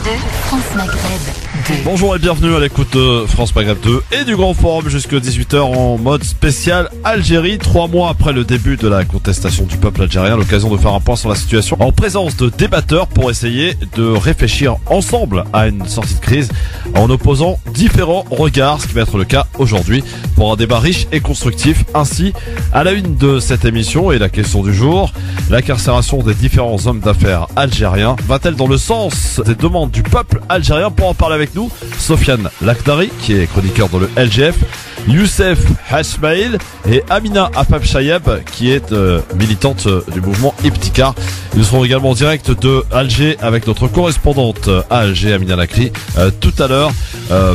France Maghreb 2. Bonjour et bienvenue à l'écoute de France Maghreb 2 et du Grand Forum jusqu'à 18h en mode spécial Algérie. 3 mois après le début de la contestation du peuple algérien, l'occasion de faire un point sur la situation en présence de débatteurs pour essayer de réfléchir ensemble à une sortie de crise en opposant différents regards, ce qui va être le cas aujourd'hui pour un débat riche et constructif. Ainsi, à la une de cette émission et la question du jour, l'incarcération des différents hommes d'affaires algériens va-t-elle dans le sens des demandes du peuple algérien? Pour en parler avec nous, Sofiane Lakhdari, qui est chroniqueur dans le LGF, Youssef Hasmail et Amina Afaf Chayeb, qui est militante du mouvement Ibtikar. Nous serons également en direct de Alger avec notre correspondante à Alger, Amina Lakri, tout à l'heure.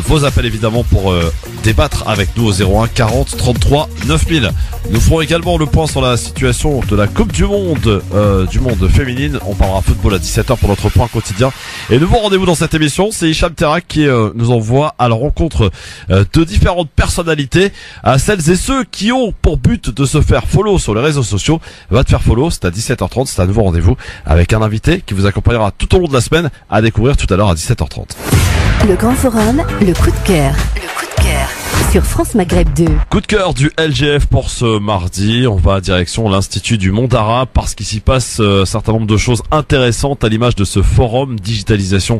Vos appels évidemment pour débattre avec nous au 01 40 33 9000. Nous ferons également le point sur la situation de la Coupe du monde féminine. On parlera football à 17h pour notre point quotidien. Et nouveau rendez-vous dans cette émission, c'est Hicham Terak qui nous envoie à la rencontre de différentes personnalités, à celles et ceux qui ont pour but de se faire follow sur les réseaux sociaux. Va te faire follow, c'est à 17h30, c'est un nouveau rendez-vous avec un invité qui vous accompagnera tout au long de la semaine, à découvrir tout à l'heure à 17h30. Le Grand Forum, le coup de cœur. Sur France Maghreb 2. Coup de cœur du LGF pour ce mardi. On va direction l'Institut du monde arabe parce qu'il s'y passe un certain nombre de choses intéressantes à l'image de ce forum digitalisation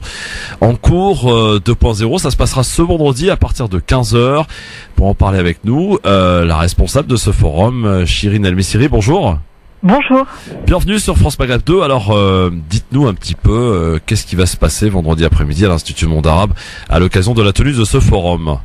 en cours 2.0. Ça se passera ce vendredi à partir de 15h. Pour en parler avec nous, la responsable de ce forum, Chirine El-Messiri, bonjour. Bonjour. Bienvenue sur France Maghreb 2. Alors, dites-nous un petit peu qu'est-ce qui va se passer vendredi après-midi à l'Institut du monde arabe à l'occasion de la tenue de ce forum.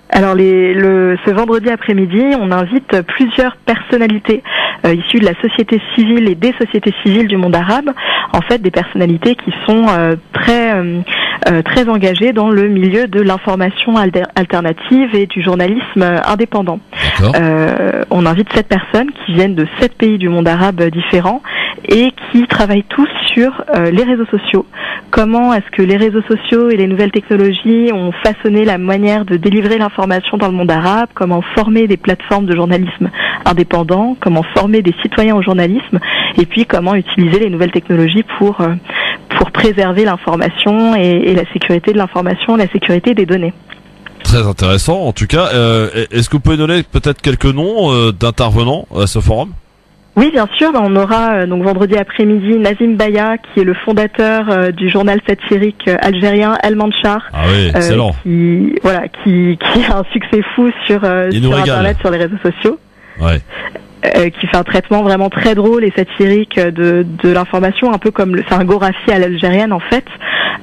Alors ce vendredi après-midi, on invite plusieurs personnalités issues de la société civile et des sociétés civiles du monde arabe. En fait, des personnalités qui sont très engagées dans le milieu de l'information alternative et du journalisme indépendant. On invite 7 personnes qui viennent de 7 pays du monde arabe différents et qui travaillent tous sur les réseaux sociaux. Comment est-ce que les réseaux sociaux et les nouvelles technologies ont façonné la manière de délivrer l'information dans le monde arabe, comment former des plateformes de journalisme indépendant, comment former des citoyens au journalisme, et puis comment utiliser les nouvelles technologies pour préserver l'information et la sécurité de l'information, la sécurité des données. Très intéressant en tout cas. Est-ce que vous pouvez donner peut-être quelques noms d'intervenants à ce forum ? Oui, bien sûr. On aura donc vendredi après-midi Nazim Baya, qui est le fondateur du journal satirique algérien El Manchar. Ah oui, excellent. Qui a un succès fou sur Internet, sur les réseaux sociaux. Ouais. Qui fait un traitement vraiment très drôle et satirique de l'information, un peu comme c'est un Gorafi à l'algérienne en fait.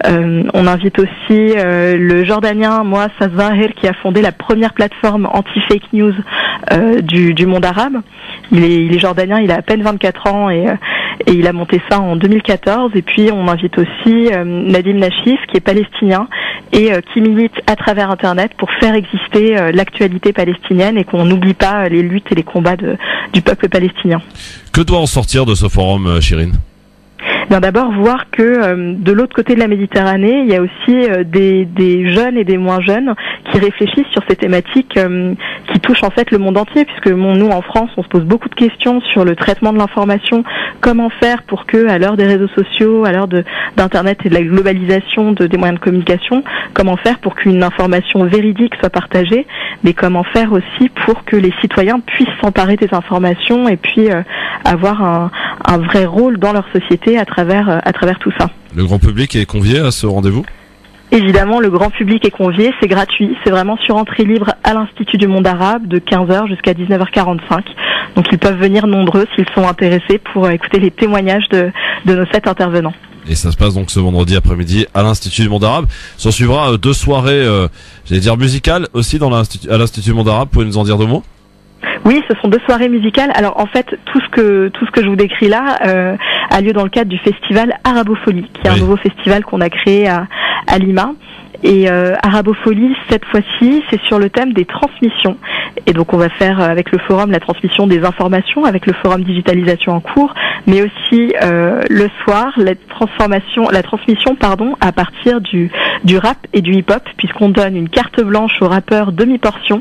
On invite aussi le Jordanien Moassas Zahir, qui a fondé la première plateforme anti-fake news du monde arabe. Il est jordanien, il a à peine 24 ans et il a monté ça en 2014. Et puis on invite aussi Nadim Nachif, qui est palestinien et qui milite à travers Internet pour faire exister l'actualité palestinienne et qu'on n'oublie pas les luttes et les combats du peuple palestinien. Que doit en sortir de ce forum, Chirine ? Bien, d'abord voir que de l'autre côté de la Méditerranée, il y a aussi des jeunes et des moins jeunes qui réfléchissent sur ces thématiques qui touchent en fait le monde entier, puisque nous en France, on se pose beaucoup de questions sur le traitement de l'information, comment faire pour que, à l'heure des réseaux sociaux, à l'heure d'Internet et de la globalisation des moyens de communication, comment faire pour qu'une information véridique soit partagée, mais comment faire aussi pour que les citoyens puissent s'emparer des informations et puis avoir un vrai rôle dans leur société à travers tout ça. Le grand public est convié à ce rendez-vous ? Évidemment, le grand public est convié, c'est gratuit, c'est vraiment sur entrée libre à l'Institut du monde arabe de 15h jusqu'à 19h45. Donc ils peuvent venir nombreux s'ils sont intéressés pour écouter les témoignages de nos 7 intervenants. Et ça se passe donc ce vendredi après-midi à l'Institut du monde arabe. S'en suivra 2 soirées, musicales aussi à l'Institut du monde arabe. Pouvez nous en dire 2 mots ? Oui, ce sont 2 soirées musicales. Alors en fait, tout ce que je vous décris là a lieu dans le cadre du festival Arabofolie, qui est un nouveau festival qu'on a créé à Lima. Et Arabofolie, cette fois-ci, c'est sur le thème des transmissions. Et donc on va faire avec le forum la transmission des informations, avec le forum digitalisation en cours, mais aussi le soir la transmission à partir du rap et du hip-hop, puisqu'on donne une carte blanche aux rappeurs demi-portion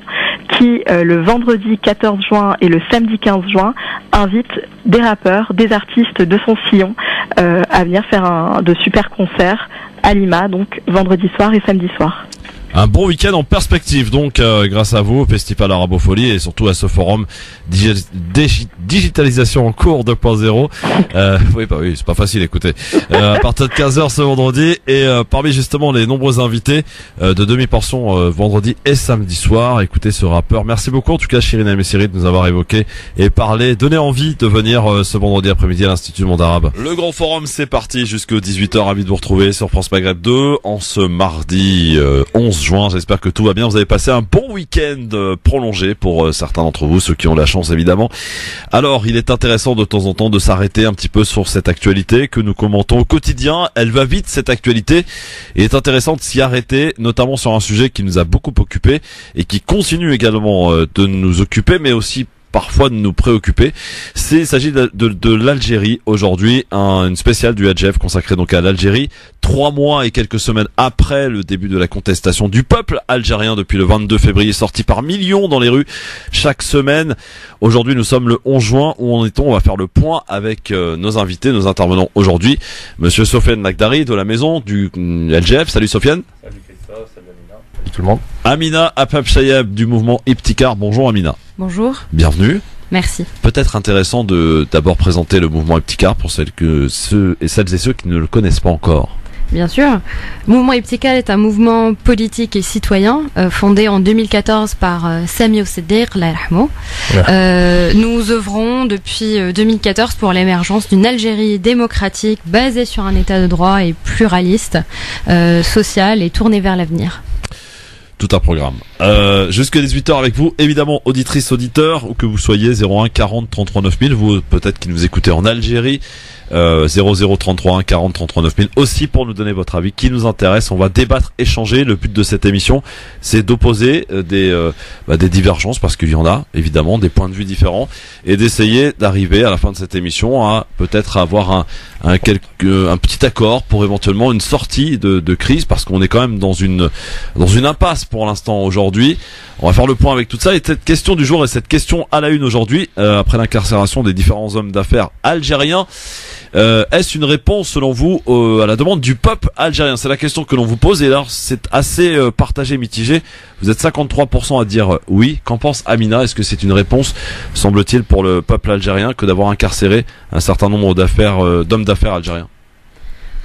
qui le vendredi 14 juin et le samedi 15 juin invitent des rappeurs, des artistes de son sillon à venir faire de super concerts à Lima, donc vendredi soir et samedi soir. Un bon week-end en perspective, donc grâce à vous, au Festival Arabofolie et surtout à ce forum digitalisation en cours 2.0. Oui, c'est pas facile, écoutez. À partir de 15h ce vendredi et parmi justement les nombreux invités de demi-portion vendredi et samedi soir, écoutez ce rappeur. Merci beaucoup en tout cas Shirin El Messiri de nous avoir évoqué et parlé, donné envie de venir ce vendredi après-midi à l'Institut du Monde Arabe. Le grand forum c'est parti jusqu'à 18h, ravi de vous retrouver sur France Maghreb 2 en ce mardi 11 juin. J'espère que tout va bien. Vous avez passé un bon week-end prolongé pour certains d'entre vous, ceux qui ont la chance évidemment. Alors, il est intéressant de temps en temps de s'arrêter un petit peu sur cette actualité que nous commentons au quotidien. Elle va vite cette actualité. Il est intéressant de s'y arrêter, notamment sur un sujet qui nous a beaucoup occupé et qui continue également de nous occuper, mais aussi parfois de nous préoccuper. Il s'agit de l'Algérie aujourd'hui, une spéciale du Hadjef consacrée donc à l'Algérie, 3 mois et quelques semaines après le début de la contestation du peuple algérien depuis le 22 février, sorti par millions dans les rues chaque semaine. Aujourd'hui, nous sommes le 11 juin. Où en est-on? On va faire le point avec nos invités, nos intervenants aujourd'hui. Monsieur Sofiane Nagdari de la maison du Hadjef. Salut Sofiane. Salut Christophe, salut Amina. Salut tout le monde. Amina Apab-Chayeb du mouvement Ibtikar. Bonjour Amina. Bonjour. Bienvenue. Merci. Peut-être intéressant de d'abord présenter le mouvement Ibtikar pour celles et ceux qui ne le connaissent pas encore. Bien sûr. Le mouvement Ibtikar est un mouvement politique et citoyen fondé en 2014 par Sami Ossedir, nous œuvrons depuis 2014 pour l'émergence d'une Algérie démocratique basée sur un état de droit et pluraliste, social et tournée vers l'avenir. Tout un programme. Jusqu'à 18h avec vous, évidemment, auditrices, auditeurs, où que vous soyez, 01 40 33 9000, vous peut-être qui nous écoutez en Algérie, 0033 1 40 33 9000, aussi pour nous donner votre avis qui nous intéresse. On va débattre, échanger. Le but de cette émission, c'est d'opposer des divergences, parce qu'il y en a, évidemment, des points de vue différents, et d'essayer d'arriver à la fin de cette émission à peut-être avoir un petit accord pour éventuellement une sortie de crise, parce qu'on est quand même dans une impasse pour l'instant aujourd'hui. On va faire le point avec tout ça et cette question du jour et cette question à la une aujourd'hui, après l'incarcération des différents hommes d'affaires algériens. Est-ce une réponse selon vous à la demande du peuple algérien? C'est la question que l'on vous pose et alors c'est assez partagé, mitigé. Vous êtes 53% à dire oui. Qu'en pense Amina? Est-ce que c'est une réponse, semble-t-il, pour le peuple algérien que d'avoir incarcéré un certain nombre d'hommes d'affaires algériens?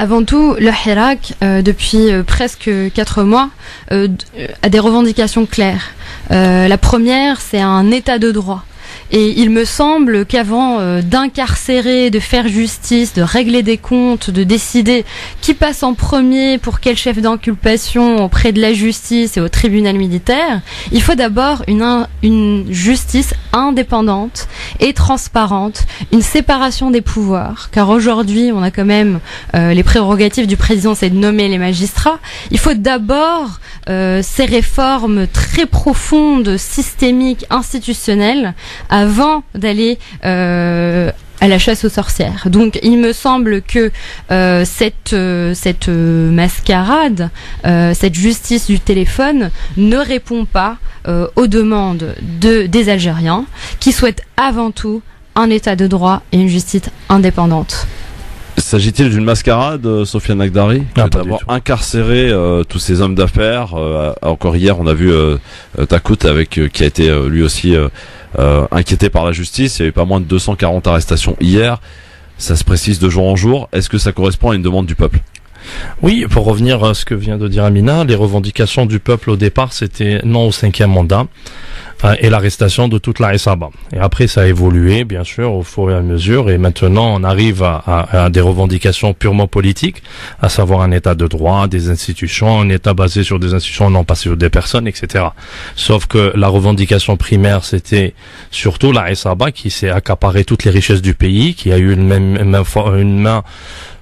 Avant tout, le Hirak, depuis presque 4 mois, a des revendications claires. La première, c'est un état de droit. Et il me semble qu'avant d'incarcérer, de faire justice, de régler des comptes, de décider qui passe en premier pour quel chef d'inculpation auprès de la justice et au tribunal militaire, il faut d'abord une justice indépendante et transparente, une séparation des pouvoirs. Car aujourd'hui, on a quand même les prérogatives du président, c'est de nommer les magistrats. Il faut d'abord ces réformes très profondes, systémiques, institutionnelles, avant d'aller à la chasse aux sorcières. Donc il me semble que cette mascarade, cette justice du téléphone ne répond pas aux demandes des Algériens qui souhaitent avant tout un état de droit et une justice indépendante. S'agit-il d'une mascarade, Sofiane Nagdari, d'avoir incarcéré tous ces hommes d'affaires? Encore hier, on a vu Takout qui a été lui aussi inquiété par la justice. Il y a eu pas moins de 240 arrestations hier. Ça se précise de jour en jour. Est-ce que ça correspond à une demande du peuple? Oui, pour revenir à ce que vient de dire Amina, les revendications du peuple au départ, c'était non au 5e mandat et l'arrestation de toute la Issaba. Et après, ça a évolué, bien sûr, au fur et à mesure, et maintenant, on arrive à des revendications purement politiques, à savoir un état de droit, des institutions, un état basé sur des institutions, non pas sur des personnes, etc. Sauf que la revendication primaire, c'était surtout la Issaba qui s'est accaparé toutes les richesses du pays, qui a eu une main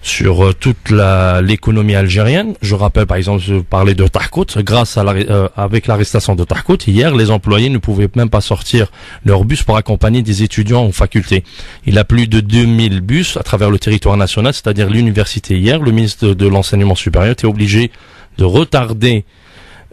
sur toute l'économie algérienne. Je rappelle par exemple, je parlais de Takout, grâce à avec l'arrestation de Takout, hier les employés ne pouvaient même pas sortir leur bus pour accompagner des étudiants en faculté. Il a plus de 2000 bus à travers le territoire national, c'est-à-dire l'université hier. Le ministre de l'enseignement supérieur était obligé de retarder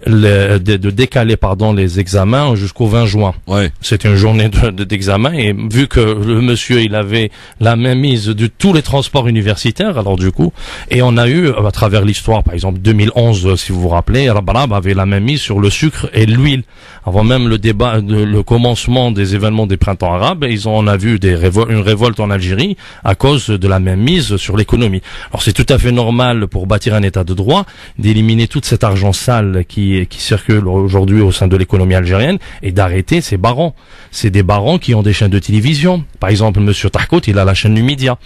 de décaler les examens jusqu'au 20 juin. Ouais. C'était une journée d'examen et vu que le monsieur il avait la mainmise de tous les transports universitaires, alors du coup, et on a eu à travers l'histoire, par exemple 2011, si vous vous rappelez, Rabrab avait la mainmise sur le sucre et l'huile. Avant même le débat, le commencement des événements des printemps arabes, on a vu une révolte en Algérie à cause de la mainmise sur l'économie. Alors c'est tout à fait normal pour bâtir un état de droit d'éliminer tout cet argent sale qui circule aujourd'hui au sein de l'économie algérienne et d'arrêter ces barons. C'est des barons qui ont des chaînes de télévision. Par exemple, monsieur Tahkout, il a la chaîne Numidia.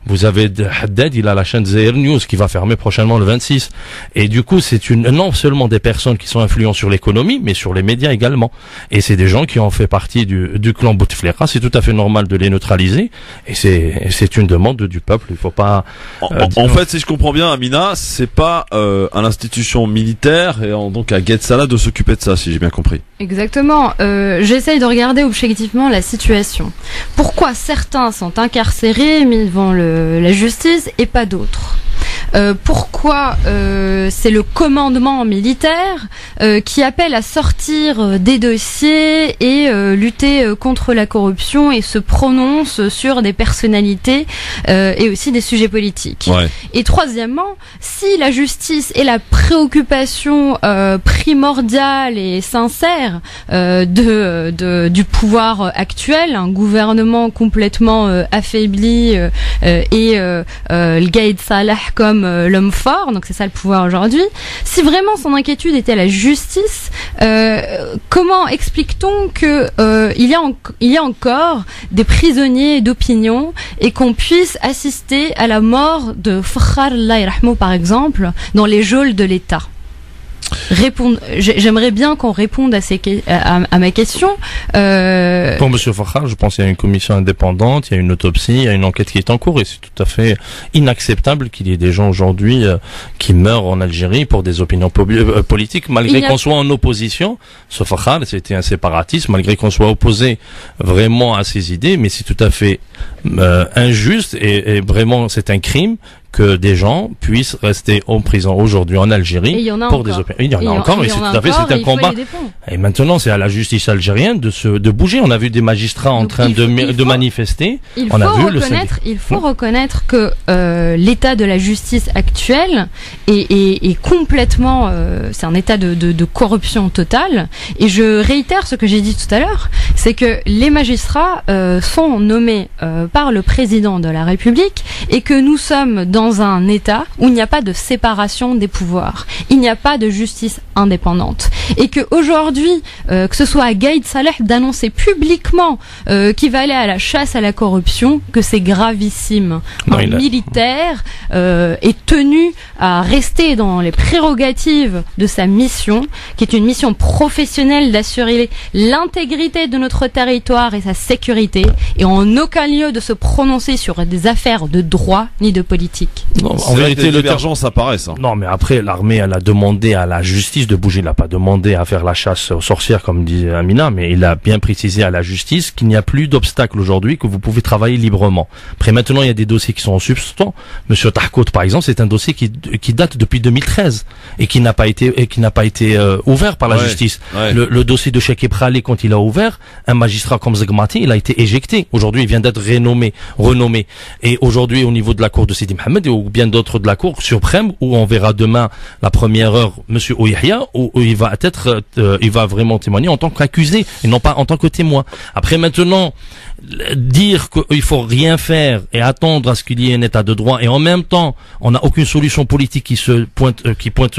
Vous avez Haddad, il a la chaîne Zahir News qui va fermer prochainement le 26. Et du coup, c'est non seulement des personnes qui sont influentes sur l'économie, mais sur les médias également. Et c'est des gens qui ont fait partie du clan Bouteflika. C'est tout à fait normal de les neutraliser. Et c'est une demande du peuple. Il faut pas. En fait, si je comprends bien, Amina, c'est pas à l'institution militaire et donc à Gued Salah de s'occuper de ça, si j'ai bien compris. Exactement. J'essaye de regarder objectivement la situation. Pourquoi certains sont incarcérés mis devant la justice et pas d'autres? Pourquoi c'est le commandement militaire qui appelle à sortir des dossiers et lutter contre la corruption et se prononce sur des personnalités et aussi des sujets politiques. Ouais. Et troisièmement, si la justice est la préoccupation primordiale et sincère du pouvoir actuel, un gouvernement complètement affaibli et le Gaïd Salah comme l'homme fort, donc c'est ça le pouvoir aujourd'hui. Si vraiment son inquiétude était la justice, comment explique-t-on que il y a encore des prisonniers d'opinion et qu'on puisse assister à la mort de Fakhar Allah Yarhamou par exemple dans les geôles de l'État? J'aimerais bien qu'on réponde à ma question. Pour monsieur Fakhar, je pense qu'il y a une commission indépendante, il y a une autopsie, il y a une enquête qui est en cours et c'est tout à fait inacceptable qu'il y ait des gens aujourd'hui qui meurent en Algérie pour des opinions politiques, malgré qu'on soit en opposition. Ce Fakhar, c'était un séparatiste, malgré qu'on soit opposé vraiment à ses idées, mais c'est tout à fait injuste et vraiment c'est un crime que des gens puissent rester en prison aujourd'hui en Algérie pour des opérations. Il y en a encore, et c'est tout à fait, c'est un combat. Et maintenant, c'est à la justice algérienne de bouger. On a vu des magistrats en train de manifester. Il faut reconnaître que l'état de la justice actuelle est complètement, c'est un état de corruption totale. Et je réitère ce que j'ai dit tout à l'heure, c'est que les magistrats sont nommés par le président de la République et que nous sommes dans un État où il n'y a pas de séparation des pouvoirs, il n'y a pas de justice indépendante, et que aujourd'hui, que ce soit à Gaïd Salah d'annoncer publiquement qu'il va aller à la chasse à la corruption, que c'est gravissime. Un militaire est tenu à rester dans les prérogatives de sa mission, qui est une mission professionnelle d'assurer l'intégrité de notre territoire et sa sécurité, et en aucun lieu de se prononcer sur des affaires de droit ni de politique. Non, en vérité, les divergences apparaissent. Non, mais après, l'armée, elle a demandé à la justice de bouger. Il n'a pas demandé à faire la chasse aux sorcières, comme dit Amina, mais il a bien précisé à la justice qu'il n'y a plus d'obstacle aujourd'hui, que vous pouvez travailler librement. Après, maintenant, il y a des dossiers qui sont en substance. Monsieur Tahkout, par exemple, c'est un dossier qui date depuis 2013 et qui n'a pas été ouvert par la justice. Ouais. Le dossier de Cheikh Ebrali, quand il a ouvert, un magistrat comme Zegmati, il a été éjecté. Aujourd'hui, il vient d'être renommé. Et aujourd'hui, au niveau de la cour de Sidi Mohamed ou bien d'autres de la Cour suprême, où on verra demain la première heure monsieur Ouyahia, où il va vraiment témoigner en tant qu'accusé et non pas en tant que témoin. Après, maintenant, dire qu'il faut rien faire et attendre à ce qu'il y ait un état de droit et en même temps on n'a aucune solution politique qui pointe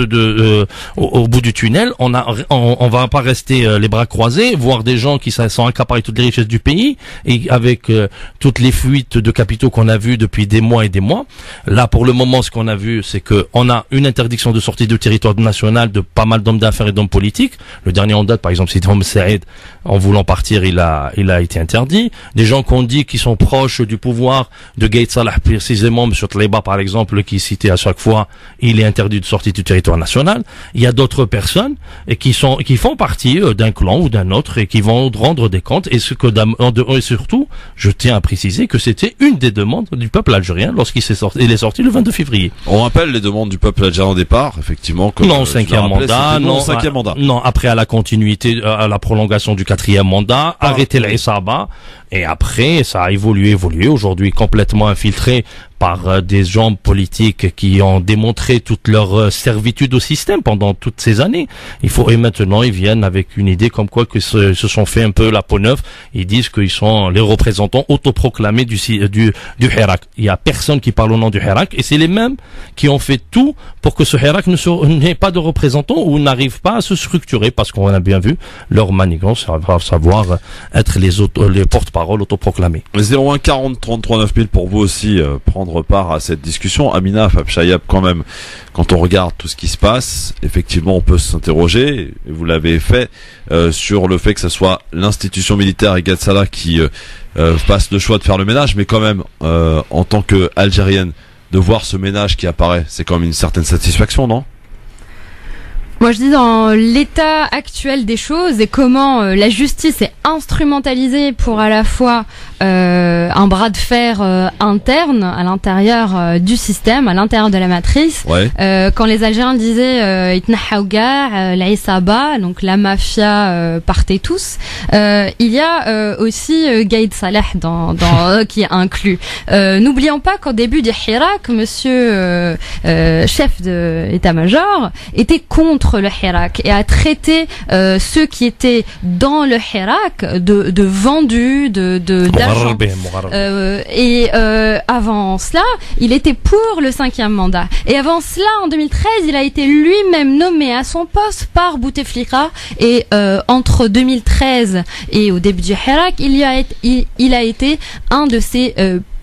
au bout du tunnel, on va pas rester les bras croisés, voir des gens qui sont accaparés toutes les richesses du pays et avec toutes les fuites de capitaux qu'on a vues depuis des mois et des mois. Là, pour le moment, ce qu'on a vu, c'est que on a une interdiction de sortie du territoire national de pas mal d'hommes d'affaires et d'hommes politiques. Le dernier en date, par exemple, c'est Homme Saïd. En voulant partir, il a été interdit. Des gens qu'on dit qui sont proches du pouvoir de Gaïd Salah, précisément, M. Tleiba, par exemple, qui est cité à chaque fois, il est interdit de sortie du territoire national. Il y a d'autres personnes qui font partie d'un clan ou d'un autre et qui vont rendre des comptes. Et surtout, je tiens à préciser que c'était une des demandes du peuple algérien lorsqu'il est sorti le 22 février. On rappelle les demandes du peuple algérien au départ, effectivement. Non, cinquième mandat, mandat. Non, après à la continuité, à la prolongation du 4e mandat, arrêter l'Isaba, et après ça a évolué. Aujourd'hui complètement infiltré par des gens politiques qui ont démontré toute leur servitude au système pendant toutes ces années. Et maintenant ils viennent avec une idée comme quoi que se sont fait un peu la peau neuve. Ils disent qu'ils sont les représentants autoproclamés du Hirak. Il y a personne qui parle au nom du Hirak, et c'est les mêmes qui ont fait tout pour que ce Hirak n'ait pas de représentants ou n'arrive pas à se structurer, parce qu'on a bien vu leur manigance, à savoir être les porte-parole autoproclamés. 01 40 33 9000 pour vous aussi prendre part à cette discussion. Amina Fabchayab, quand même, quand on regarde tout ce qui se passe, effectivement on peut s'interroger, et vous l'avez fait, sur le fait que ce soit l'institution militaire et Gad Salah qui fasse le choix de faire le ménage, mais quand même en tant qu'Algérienne, de voir ce ménage qui apparaît, c'est quand même une certaine satisfaction, non ? Moi, je dis dans l'état actuel des choses et comment la justice est instrumentalisée pour à la fois un bras de fer interne à l'intérieur du système, à l'intérieur de la matrice. Ouais. Quand les Algériens disaient Itnahaouga, la Isaba, donc la mafia partez tous, il y a aussi Gaïd Salah qui est inclus. N'oublions pas qu'au début du Hirak, monsieur chef de état-major était contre le Hirak et a traité ceux qui étaient dans le Hirak de vendus, d'argent. Et avant cela, il était pour le 5e mandat. Et avant cela, en 2013, il a été lui-même nommé à son poste par Bouteflika. Et entre 2013 et au début du Hirak, il a été un de ses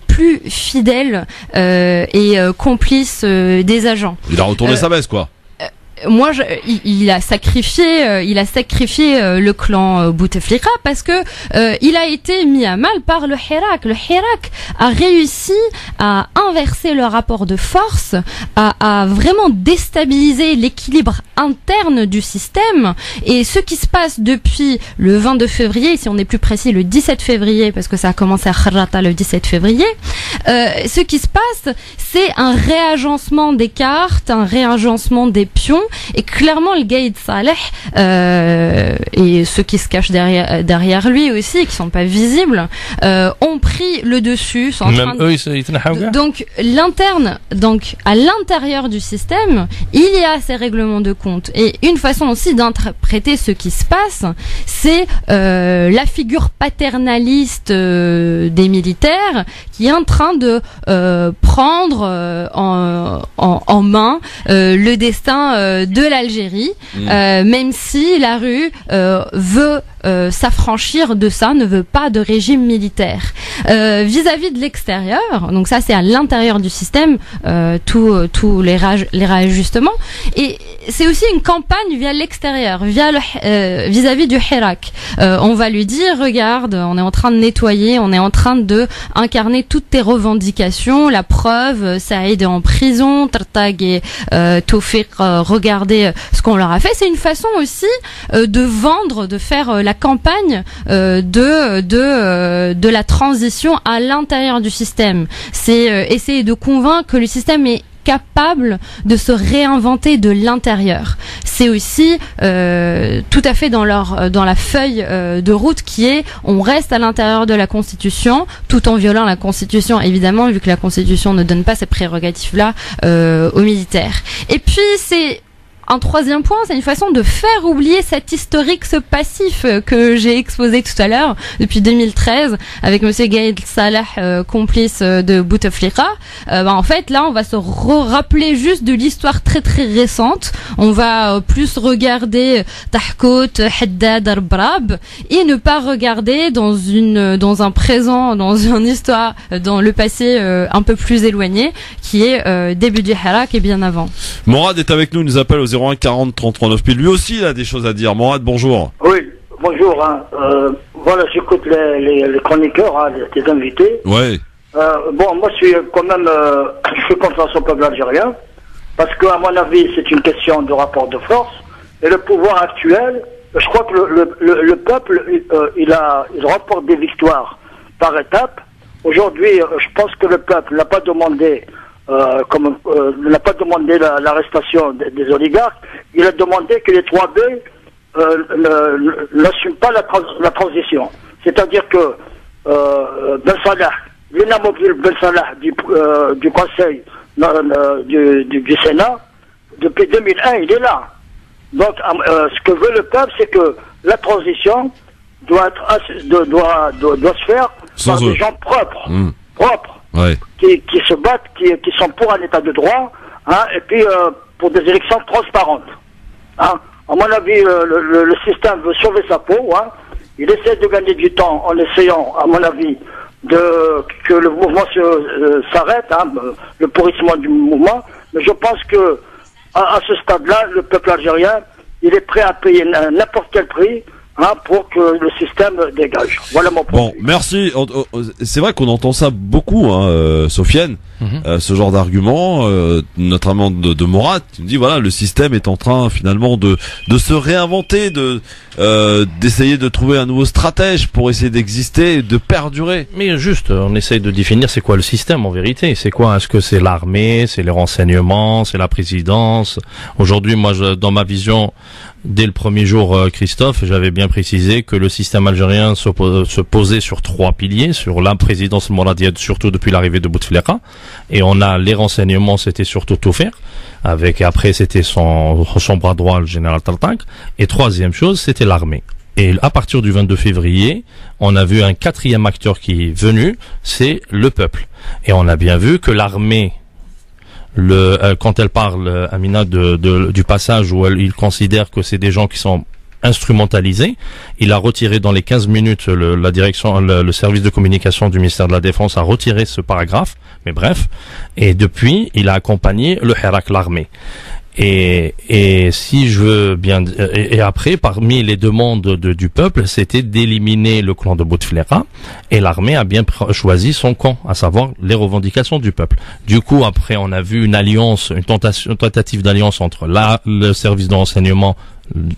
plus fidèles et complices des agents. Il a retourné sa veste, quoi. Moi, il a sacrifié le clan Bouteflika parce que il a été mis à mal par le Hirak. Le Hirak a réussi à inverser le rapport de force, à vraiment déstabiliser l'équilibre interne du système. Et ce qui se passe depuis le 22 février, si on est plus précis, le 17 février, parce que ça a commencé à Kharrata le 17 février, ce qui se passe, c'est un réagencement des cartes, un réagencement des pions. Et clairement, le Gaïd Salah et ceux qui se cachent derrière lui aussi, qui sont pas visibles, ont pris le dessus. Même eux, ils donc à l'intérieur du système, il y a ces règlements de compte. Et une façon aussi d'interpréter ce qui se passe, c'est la figure paternaliste des militaires qui est en train de prendre en main le destin de l'Algérie, même si la rue veut s'affranchir de ça, ne veut pas de régime militaire. Vis-à-vis de l'extérieur, donc ça c'est à l'intérieur du système, tous les réajustements, et c'est aussi une campagne via l'extérieur, vis-à-vis du Hirak. On va lui dire, regarde, on est en train de nettoyer, on est en train de incarner toutes tes revendications, la preuve, Saïd est en prison, Tartag et Tawfiq, regardez ce qu'on leur a fait. C'est une façon aussi de vendre, de faire la campagne de la transition à l'intérieur du système. C'est essayer de convaincre que le système est capable de se réinventer de l'intérieur. C'est aussi tout à fait dans la feuille de route qui est on reste à l'intérieur de la Constitution tout en violant la Constitution, évidemment, vu que la Constitution ne donne pas ces prérogatives-là aux militaires. Et puis c'est un troisième point, c'est une façon de faire oublier cet historique, ce passif que j'ai exposé tout à l'heure depuis 2013 avec monsieur Gaïd Salah, complice de Bouteflika. En fait, là, on va se rappeler juste de l'histoire très très récente. On va plus regarder Tahkout, Haddad, Arbrab et ne pas regarder dans un présent, dans une histoire, dans le passé un peu plus éloigné, qui est début du Hirak et bien avant. Morad est avec nous, il nous appelle au 01 40 33 9000. Lui aussi, il a des choses à dire. Morad, bonjour. Oui, bonjour. Voilà, j'écoute les chroniqueurs, les invités. Ouais. Moi, je suis quand même, je suis contre son peuple algérien, parce que, à mon avis, c'est une question de rapport de force. Et le pouvoir actuel, je crois que le peuple, il remporte des victoires par étapes. Aujourd'hui, je pense que le peuple n'a pas demandé n'a pas demandé l'arrestation des oligarques, il a demandé que les 3B n'assument pas la transition. C'est-à-dire que Ben Salah, l'inamovible Ben Salah du Conseil du Sénat, depuis 2001, il est là. Donc, ce que veut le peuple, c'est que la transition doit se faire par des gens propres, ouais. qui se battent, qui sont pour un état de droit, hein, et puis pour des élections transparentes. Hein. À mon avis, le système veut sauver sa peau. Hein. Il essaie de gagner du temps en essayant, à mon avis, que le mouvement s'arrête, hein, le pourrissement du mouvement. Mais je pense que à ce stade-là, le peuple algérien, il est prêt à payer n'importe quel prix, hein, pour que le système dégage. Voilà mon point. Bon, merci. C'est vrai qu'on entend ça beaucoup, hein, Sofiane, ce genre d'argument, notamment de Mourad, qui nous dit voilà, le système est en train finalement de se réinventer, d'essayer de trouver un nouveau stratège pour essayer d'exister, de perdurer. Mais juste, on essaye de définir c'est quoi le système en vérité. C'est quoi? Est-ce que c'est l'armée, c'est les renseignements, c'est la présidence? Aujourd'hui, moi, dans ma vision, dès le premier jour, Christophe, j'avais bien précisé que le système algérien se posait sur 3 piliers, sur la présidence Mouradienne, surtout depuis l'arrivée de Bouteflika, et on a les renseignements, c'était surtout Toufer, après c'était son bras droit, le général Tartak, et troisième chose, c'était l'armée. Et à partir du 22 février, on a vu un 4e acteur qui est venu, c'est le peuple. Et on a bien vu que l'armée, quand elle parle, Amina, du passage où il considère que c'est des gens qui sont instrumentalisés, il a retiré dans les 15 minutes, le service de communication du ministère de la Défense a retiré ce paragraphe, mais bref, et depuis, il a accompagné le Hirak, l'armée. Et si je veux bien, et après, parmi les demandes du peuple, c'était d'éliminer le clan de Bouteflika, et l'armée a bien choisi son camp, à savoir les revendications du peuple. Du coup, après, on a vu une tentative d'alliance entre le service de renseignement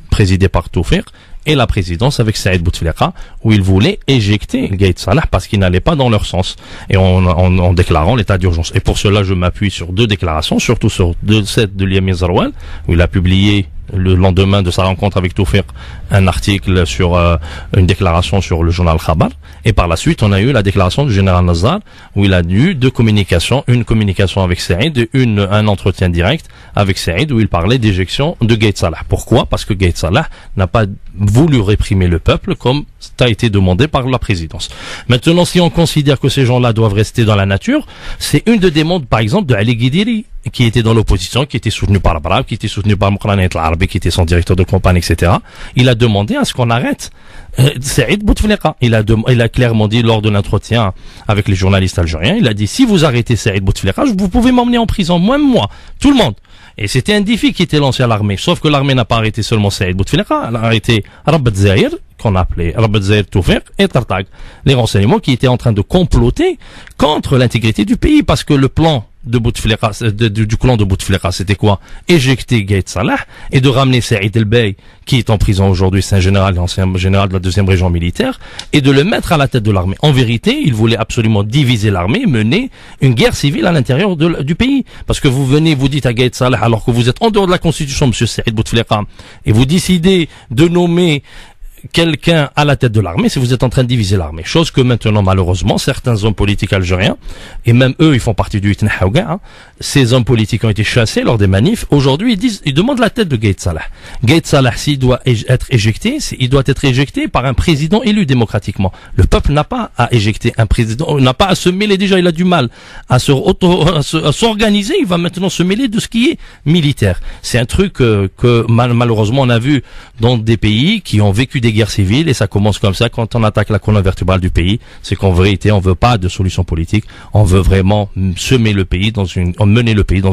présidé par Toufer et la présidence avec Saïd Bouteflika, où ils voulaient éjecter Gaïd Salah parce qu'il n'allait pas dans leur sens, et en déclarant l'état d'urgence. Et pour cela, je m'appuie sur 2 déclarations, surtout sur celle de Liam Zarwal, où il a publié le lendemain de sa rencontre avec Toufer un article sur une déclaration sur le journal Khabar, et par la suite on a eu la déclaration du général Nazar où il a eu 2 communications, une communication avec Saïd et un entretien direct avec Saïd où il parlait d'éjection de Gaïd Salah. Pourquoi? Parce que Gaïd Salah n'a pas voulu réprimer le peuple comme ça a été demandé par la présidence. Maintenant, si on considère que ces gens-là doivent rester dans la nature, c'est une des demandes par exemple de Ali Guidiri, qui était dans l'opposition, qui était soutenu par Brab, qui était soutenu par Moukhranait al-Arabi, qui était son directeur de campagne, etc. Il a demandé à ce qu'on arrête Saïd Bouteflika. Il a clairement dit lors de l'entretien avec les journalistes algériens, il a dit si vous arrêtez Saïd Bouteflika, vous pouvez m'emmener en prison, moi, tout le monde. Et c'était un défi qui était lancé à l'armée. Sauf que l'armée n'a pas arrêté seulement Saïd Bouteflika, elle a arrêté Rabat Zahir, qu'on appelait Rabat Zahir Toufer, et Tartak. Les renseignements qui étaient en train de comploter contre l'intégrité du pays, parce que le plan de Bouteflika, du clan de Bouteflika, c'était quoi? Éjecter Gaïd Salah et de ramener Saïd El Bey, qui est en prison aujourd'hui, c'est un général, ancien général de la 2e région militaire, et de le mettre à la tête de l'armée. En vérité, il voulait absolument diviser l'armée, mener une guerre civile à l'intérieur du pays. Parce que vous dites à Gaïd Salah, alors que vous êtes en dehors de la constitution, monsieur Saïd Bouteflika, et vous décidez de nommer quelqu'un à la tête de l'armée, si vous êtes en train de diviser l'armée. Chose que maintenant, malheureusement, certains hommes politiques algériens, et même eux, ils font partie du Itna Haouga, hein, ces hommes politiques ont été chassés lors des manifs. Aujourd'hui, ils demandent la tête de Gaïd Salah. Gaïd Salah, s'il doit être éjecté, il doit être éjecté par un président élu démocratiquement. Le peuple n'a pas à éjecter un président, n'a pas à se mêler, déjà il a du mal à s'organiser, il va maintenant se mêler de ce qui est militaire. C'est un truc que malheureusement on a vu dans des pays qui ont vécu des guerres civiles, et ça commence comme ça quand on attaque la colonne vertébrale du pays. C'est qu'en vérité on veut pas de solution politique, on veut vraiment mener le pays dans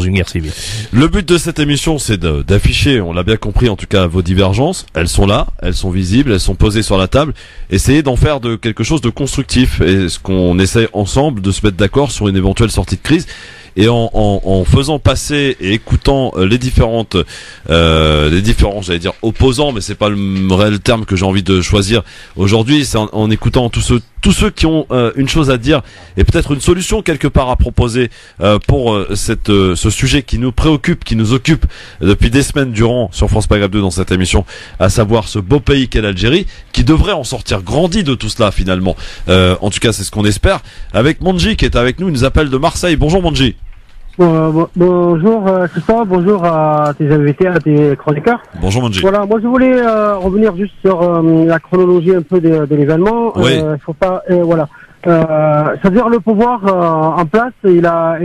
une guerre civile. Le but de cette émission, c'est d'afficher, on l'a bien compris en tout cas, vos divergences. Elles sont là, elles sont visibles, elles sont posées sur la table. Essayez d'en faire quelque chose de constructif, et ce qu'on essaie ensemble de se mettre d'accord sur une éventuelle sortie de crise. et en faisant passer et écoutant les différents, j'allais dire opposants, mais c'est pas le réel terme que j'ai envie de choisir aujourd'hui. C'est en écoutant tous ceux qui ont une chose à dire et peut-être une solution quelque part à proposer pour ce sujet qui nous préoccupe, qui nous occupe depuis des semaines durant sur France Maghreb 2 dans cette émission, à savoir ce beau pays qu'est l'Algérie, qui devrait en sortir grandi de tout cela finalement. En tout cas, c'est ce qu'on espère. Avec Monji qui est avec nous, il nous appelle de Marseille. Bonjour Monji. Bonjour Christophe, bonjour à tes invités, à tes chroniqueurs. Bonjour Monji. Voilà, moi je voulais revenir juste sur la chronologie un peu de l'événement. Oui. Faut pas, voilà. C'est-à-dire le pouvoir en place, il a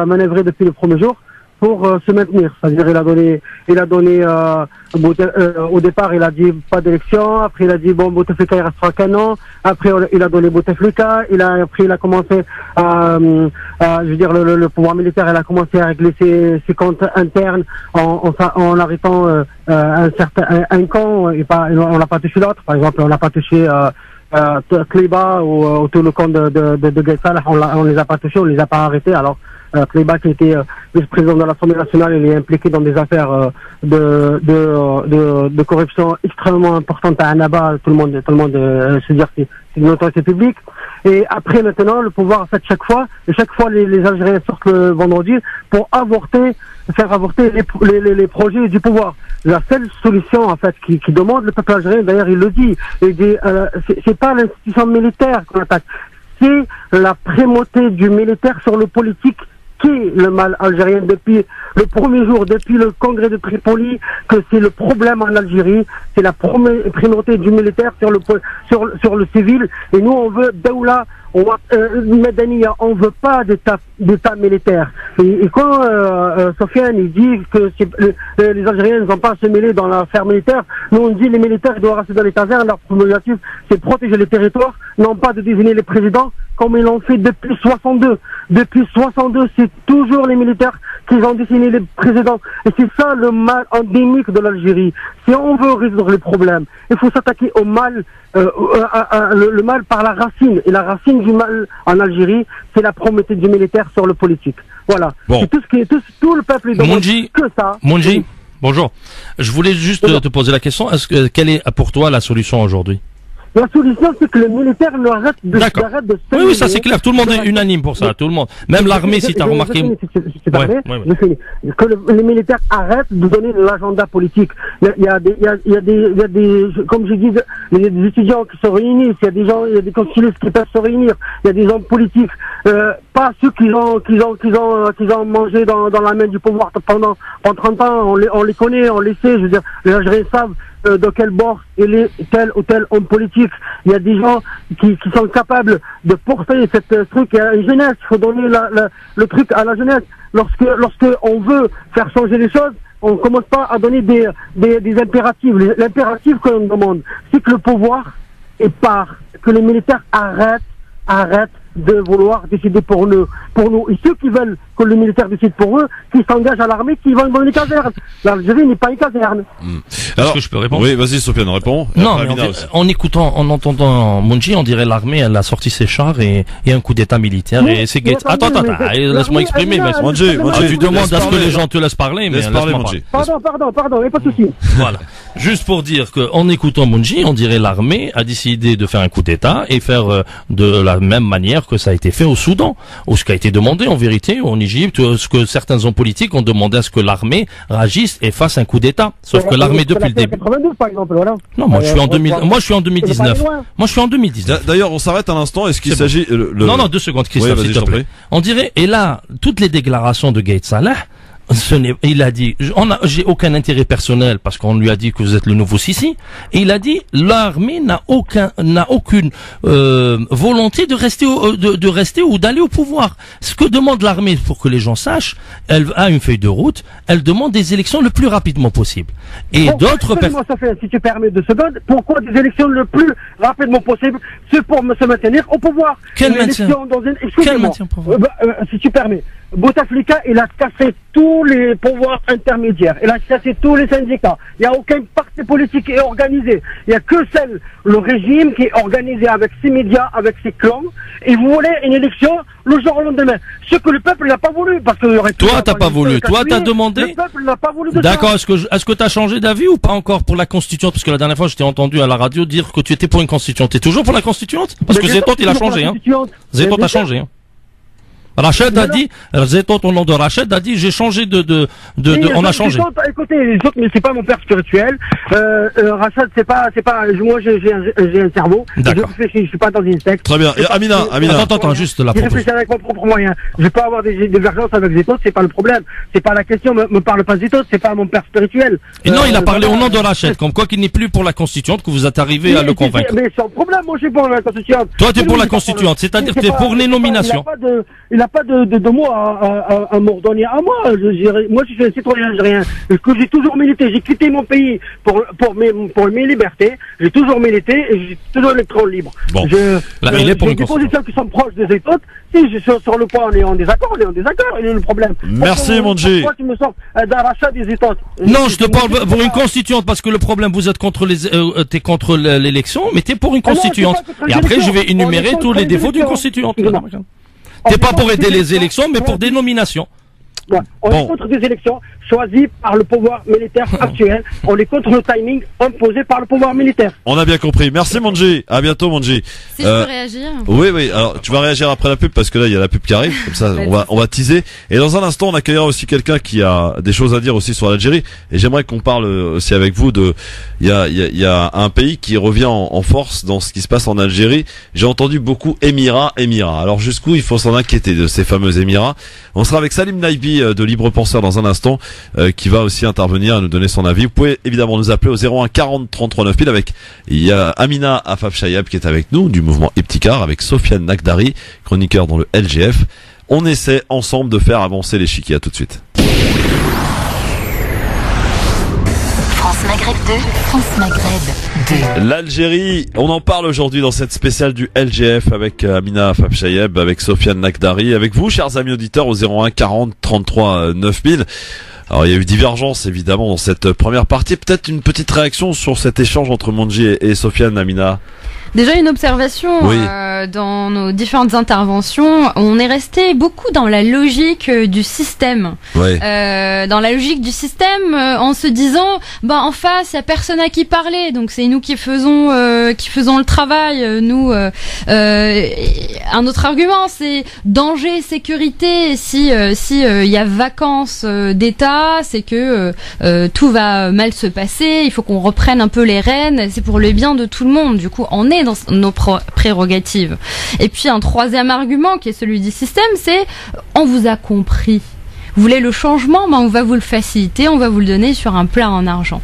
manœuvré depuis le premier jour pour se maintenir. C'est-à-dire il a donné au départ il a dit pas d'élection, après il a dit bon Bouteflika il restera qu'un an, après il a donné Bouteflika, après il a commencé je veux dire le pouvoir militaire il a commencé à régler ses comptes internes en arrêtant un camp et pas on n'a pas touché l'autre. Par exemple on n'a pas touché Kleiba ou tout le camp de Gueït-Salah, on les a pas touchés, on les a pas arrêtés. Alors Kleiba qui était vice-président de l'Assemblée nationale, il est impliqué dans des affaires de corruption extrêmement importantes à Annaba. Tout le monde se dire c'est une autorité publique. Et après maintenant le pouvoir en fait chaque fois les Algériens sortent le vendredi pour faire avorter les projets du pouvoir. La seule solution en fait qui demande le peuple algérien, d'ailleurs il le dit, c'est pas l'institution militaire qu'on attaque, c'est la primauté du militaire sur le politique qui est le mal algérien depuis le premier jour, depuis le congrès de Tripoli, que c'est le problème en Algérie, c'est la primauté du militaire sur le civil. Et nous on veut Daoula Medaniya, on veut pas d'état militaire. Et quand Sofiane il dit que les Algériens ne vont pas se mêler dans l'affaire militaire, nous on dit les militaires doivent rester dans les casernes, leur objectif c'est protéger les territoires, non pas de désigner les présidents comme ils l'ont fait depuis 62. Depuis 62, c'est toujours les militaires qui ont désigné les présidents. Et c'est ça le mal endémique de l'Algérie. Si on veut résoudre les problèmes, il faut s'attaquer au mal, le mal par la racine. Et la racine du mal en Algérie, c'est la primauté du militaire sur le politique. Voilà. Bon. C'est tout le peuple est demande que ça. Monji, bonjour. Je voulais juste te poser la question. Quelle est pour toi la solution aujourd'hui? La solution, c'est que le militaire arrête de oui, ça c'est clair. Tout le monde est unanime pour ça. Tout le monde. Même l'armée, si tu as remarqué. Que les militaires arrêtent de donner l'agenda politique. Il y a des, comme je dis, il y a des étudiants qui se réunissent, il y a des gens, il y a des conseillers qui peuvent se réunir, il y a des hommes politiques, pas ceux qui ont mangé dans la main du pouvoir pendant 30 ans. On les connaît, on les sait. Je veux dire, les Algériens savent de quel bord il est tel ou tel homme politique. Il y a des gens qui sont capables de porter cette truc à une jeunesse. Il faut donner le truc à la jeunesse. Lorsque on veut faire changer les choses, on commence pas à donner des impératifs. L'impératif que l'on demande, c'est que le pouvoir que les militaires arrêtent de vouloir décider pour nous. Et ceux qui veulent que les militaires décident pour eux, qui s'engagent à l'armée, qui vont dans les casernes. L'Algérie n'est pas une caserne. Alors, est-ce que je peux répondre? Oui, vas-y Sofiane, réponds. Non, mais en entendant Monji, on dirait l'armée, elle a sorti ses chars et un coup d'état militaire et c'est Gates. Attends, laisse-moi exprimer. Monji, tu demandes à ce que les gens te laissent parler, mais laisse-moi Monji. Pardon, il n'y a pas de souci. Voilà. Juste pour dire qu'en écoutant Monji, on dirait l'armée a décidé de faire un coup d'état et faire de la même manière que ça a été fait au Soudan, ou ce qui a été demandé en vérité en Égypte, ce que certains hommes politiques ont demandé à ce que l'armée réagisse et fasse un coup d'état. Sauf que l'armée depuis le début. 92 par exemple, voilà. Non, moi je suis en 2019. Moi je suis en 2019. D'ailleurs, on s'arrête un instant. Est-ce qu'il s'agit Non, 2 secondes, Christophe, s'il te plaît. On dirait, et là, toutes les déclarations de Gueït-Salah, il a dit, j'ai aucun intérêt personnel parce qu'on lui a dit que vous êtes le nouveau Sisi. Et il a dit, l'armée n'a aucune volonté de rester ou d'aller au pouvoir. Ce que demande l'armée, pour que les gens sachent, elle a une feuille de route. Elle demande des élections le plus rapidement possible. Et d'autres personnes. Si tu permets 2 secondes, pourquoi des élections le plus rapidement possible? C'est pour se maintenir au pouvoir. Quel maintien? Quel maintien au pouvoir? Si tu permets. Bouteflika, il a cassé tous les pouvoirs intermédiaires. Il a cassé tous les syndicats. Il n'y a aucun parti politique qui est organisé. Il n'y a que le régime qui est organisé avec ses médias, avec ses clans. Et vous voulez une élection le jour au lendemain. Ce que le peuple n'a pas voulu. Parce que toi, t'as pas voulu. Toi, t'as demandé. Le peuple n'a pas voulu. D'accord. Est-ce que t'as changé d'avis ou pas encore pour la constituante? Parce que la dernière fois, je t'ai entendu à la radio dire que tu étais pour une constituante. T'es toujours pour la constituante? Parce que Zetot, il a changé, hein. Zetot a changé, hein. Rachid a dit, Zetot au nom de Rachid a dit, j'ai changé on a changé. Écoutez, les autres, mais c'est pas mon père spirituel. Rachid, c'est pas, moi j'ai un cerveau. D'accord. Je suis pas dans une secte. Très bien. Et Amina. Attends, juste la proposition. Je réfléchis avec mon propre moyen. Je vais pas avoir des divergences avec Zetot, c'est pas le problème. C'est pas la question, me parle pas Zetot, c'est pas mon père spirituel. Et non, il a parlé au nom de Rachid, comme quoi qu'il n'est plus pour la constituante, que vous êtes arrivé à le convaincre. Mais sans problème, moi je suis pour la constituante. Toi, tu es pour la constituante, c'est-à-dire que tu es pour les nominations. Il n'a pas de mots à m'ordonner à moi. Moi, je suis un citoyen algérien. J'ai toujours milité. J'ai quitté mon pays pour mes libertés. J'ai toujours milité et j'ai toujours électron libre. Bon. Il est pour des positions qui sont proches des États. Si sur le point on est en désaccord, il est le problème. Merci, Mondji. Pourquoi tu me sors d'un rachat des États? Non, je te parle pour une constituante parce que le problème, vous êtes t'es contre l'élection, mais t'es pour une constituante. Et après, je vais énumérer tous les défauts d'une constituante. T'es pas pour aider les élections, mais pour des nominations. Ouais. On est contre des élections choisies par le pouvoir militaire actuel. On est contre le timing imposé par le pouvoir militaire. On a bien compris. Merci, Mondji. À bientôt, Mondji. Si je peux réagir. Oui. Alors, tu vas réagir après la pub parce que là, il y a la pub qui arrive. Comme ça, on va teaser. Et dans un instant, on accueillera aussi quelqu'un qui a des choses à dire aussi sur l'Algérie. Et j'aimerais qu'on parle aussi avec vous il y a un pays qui revient en force dans ce qui se passe en Algérie. J'ai entendu beaucoup Émirats. Alors, jusqu'où il faut s'en inquiéter de ces fameux Émirats? On sera avec Salim Naibi de Libre Penseur dans un instant, qui va aussi intervenir et nous donner son avis. Vous pouvez évidemment nous appeler au 01 40 33 9000 il y a Amina Afaf-Chayab qui est avec nous du mouvement Iptikar, avec Sofiane Nakdari, chroniqueur dans le LGF. On essaie ensemble de faire avancer l'échiquier. À tout de suite. France Maghreb 2, France Maghreb 2. L'Algérie, on en parle aujourd'hui dans cette spéciale du LGF avec Amina Afaf-Chayab, avec Sofiane Nakdari, avec vous, chers amis auditeurs, au 01 40 33 9000. Alors il y a eu divergence évidemment dans cette première partie. Peut-être une petite réaction sur cet échange entre Mondji et Sofiane, Amina. Déjà une observation, oui. Dans nos différentes interventions, on est resté beaucoup dans la logique du système. Oui. Dans la logique du système, en se disant, en face, il y a personne à qui parler, donc c'est nous qui faisons le travail. Nous, un autre argument, c'est danger, sécurité. Si il y a vacances d'État, c'est que tout va mal se passer. Il faut qu'on reprenne un peu les rênes. C'est pour le bien de tout le monde. Du coup, on est dans nos prérogatives. Et puis un troisième argument qui est celui du système, c'est on vous a compris. Vous voulez le changement, on va vous le faciliter, on va vous le donner sur un plat en argent.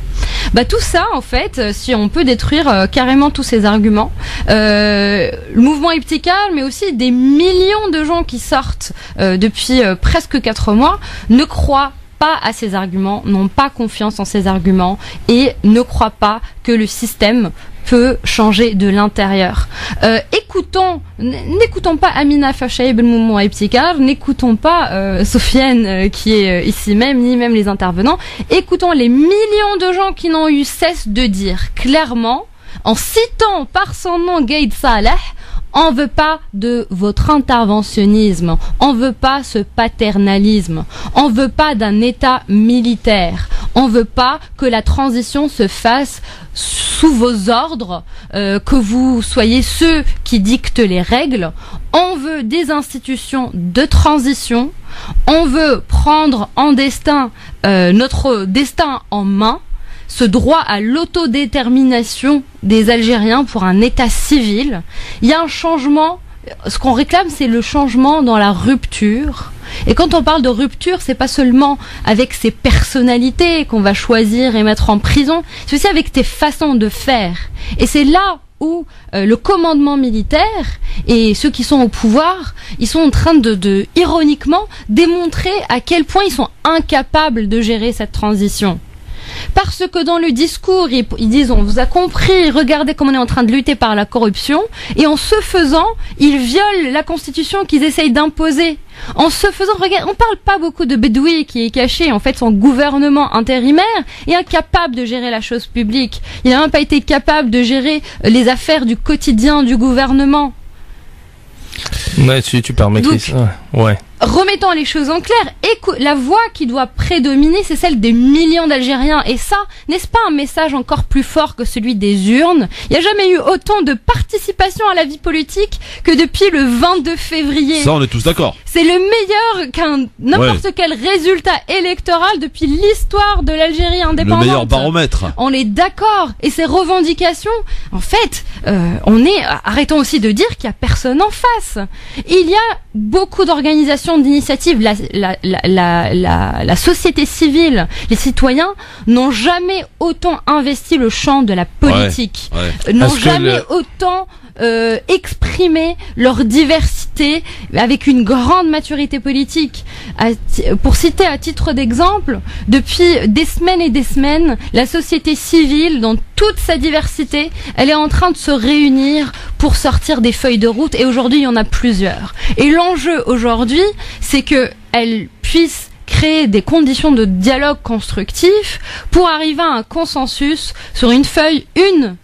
Tout ça, en fait, si on peut détruire carrément tous ces arguments, le mouvement Iptikar, mais aussi des millions de gens qui sortent depuis presque 4 mois, ne croient pas à ces arguments, n'ont pas confiance en ces arguments et ne croient pas que le système peut changer de l'intérieur. N'écoutons pas Amina Afaf-Chayab ben Moumou Iptikar, n'écoutons pas Sofiane qui est ici même, ni même les intervenants. Écoutons les millions de gens qui n'ont eu cesse de dire clairement, en citant par son nom Gaïd Salah, on veut pas de votre interventionnisme, on veut pas ce paternalisme, on veut pas d'un État militaire, on veut pas que la transition se fasse sous vos ordres, que vous soyez ceux qui dictent les règles. On veut des institutions de transition, on veut prendre notre destin en main, ce droit à l'autodétermination des Algériens pour un État civil. Il y a un changement. Ce qu'on réclame, c'est le changement dans la rupture. Et quand on parle de rupture, c'est pas seulement avec ces personnalités qu'on va choisir et mettre en prison, c'est aussi avec tes façons de faire. Et c'est là où le commandement militaire et ceux qui sont au pouvoir, ils sont en train de ironiquement démontrer à quel point ils sont incapables de gérer cette transition. Parce que dans le discours, ils disent on vous a compris, regardez comment on est en train de lutter par la corruption, et en ce faisant, ils violent la constitution qu'ils essayent d'imposer. En se faisant, regarde, on parle pas beaucoup de Bedoui qui est caché, en fait son gouvernement intérimaire est incapable de gérer la chose publique. Il n'a même pas été capable de gérer les affaires du quotidien du gouvernement. Ouais, si tu permets, Chris. Ouais. Remettons les choses en clair, la voix qui doit prédominer, c'est celle des millions d'Algériens. Et ça, n'est-ce pas un message encore plus fort que celui des urnes? Il n'y a jamais eu autant de participation à la vie politique que depuis le 22 février. Ça, on est tous d'accord. C'est le meilleur qu'un n'importe quel résultat électoral depuis l'histoire de l'Algérie indépendante. Le meilleur baromètre. On est d'accord. Et ces revendications, en fait, arrêtons aussi de dire qu'il n'y a personne en face. Il y a beaucoup d'organisations, d'initiatives, la société civile, les citoyens n'ont jamais autant investi le champ de la politique, n'ont jamais autant exprimer leur diversité avec une grande maturité politique. Pour citer à titre d'exemple, depuis des semaines et des semaines, la société civile, dans toute sa diversité, elle est en train de se réunir pour sortir des feuilles de route, et aujourd'hui il y en a plusieurs. Et l'enjeu aujourd'hui, c'est que elle puisse créer des conditions de dialogue constructif pour arriver à un consensus sur une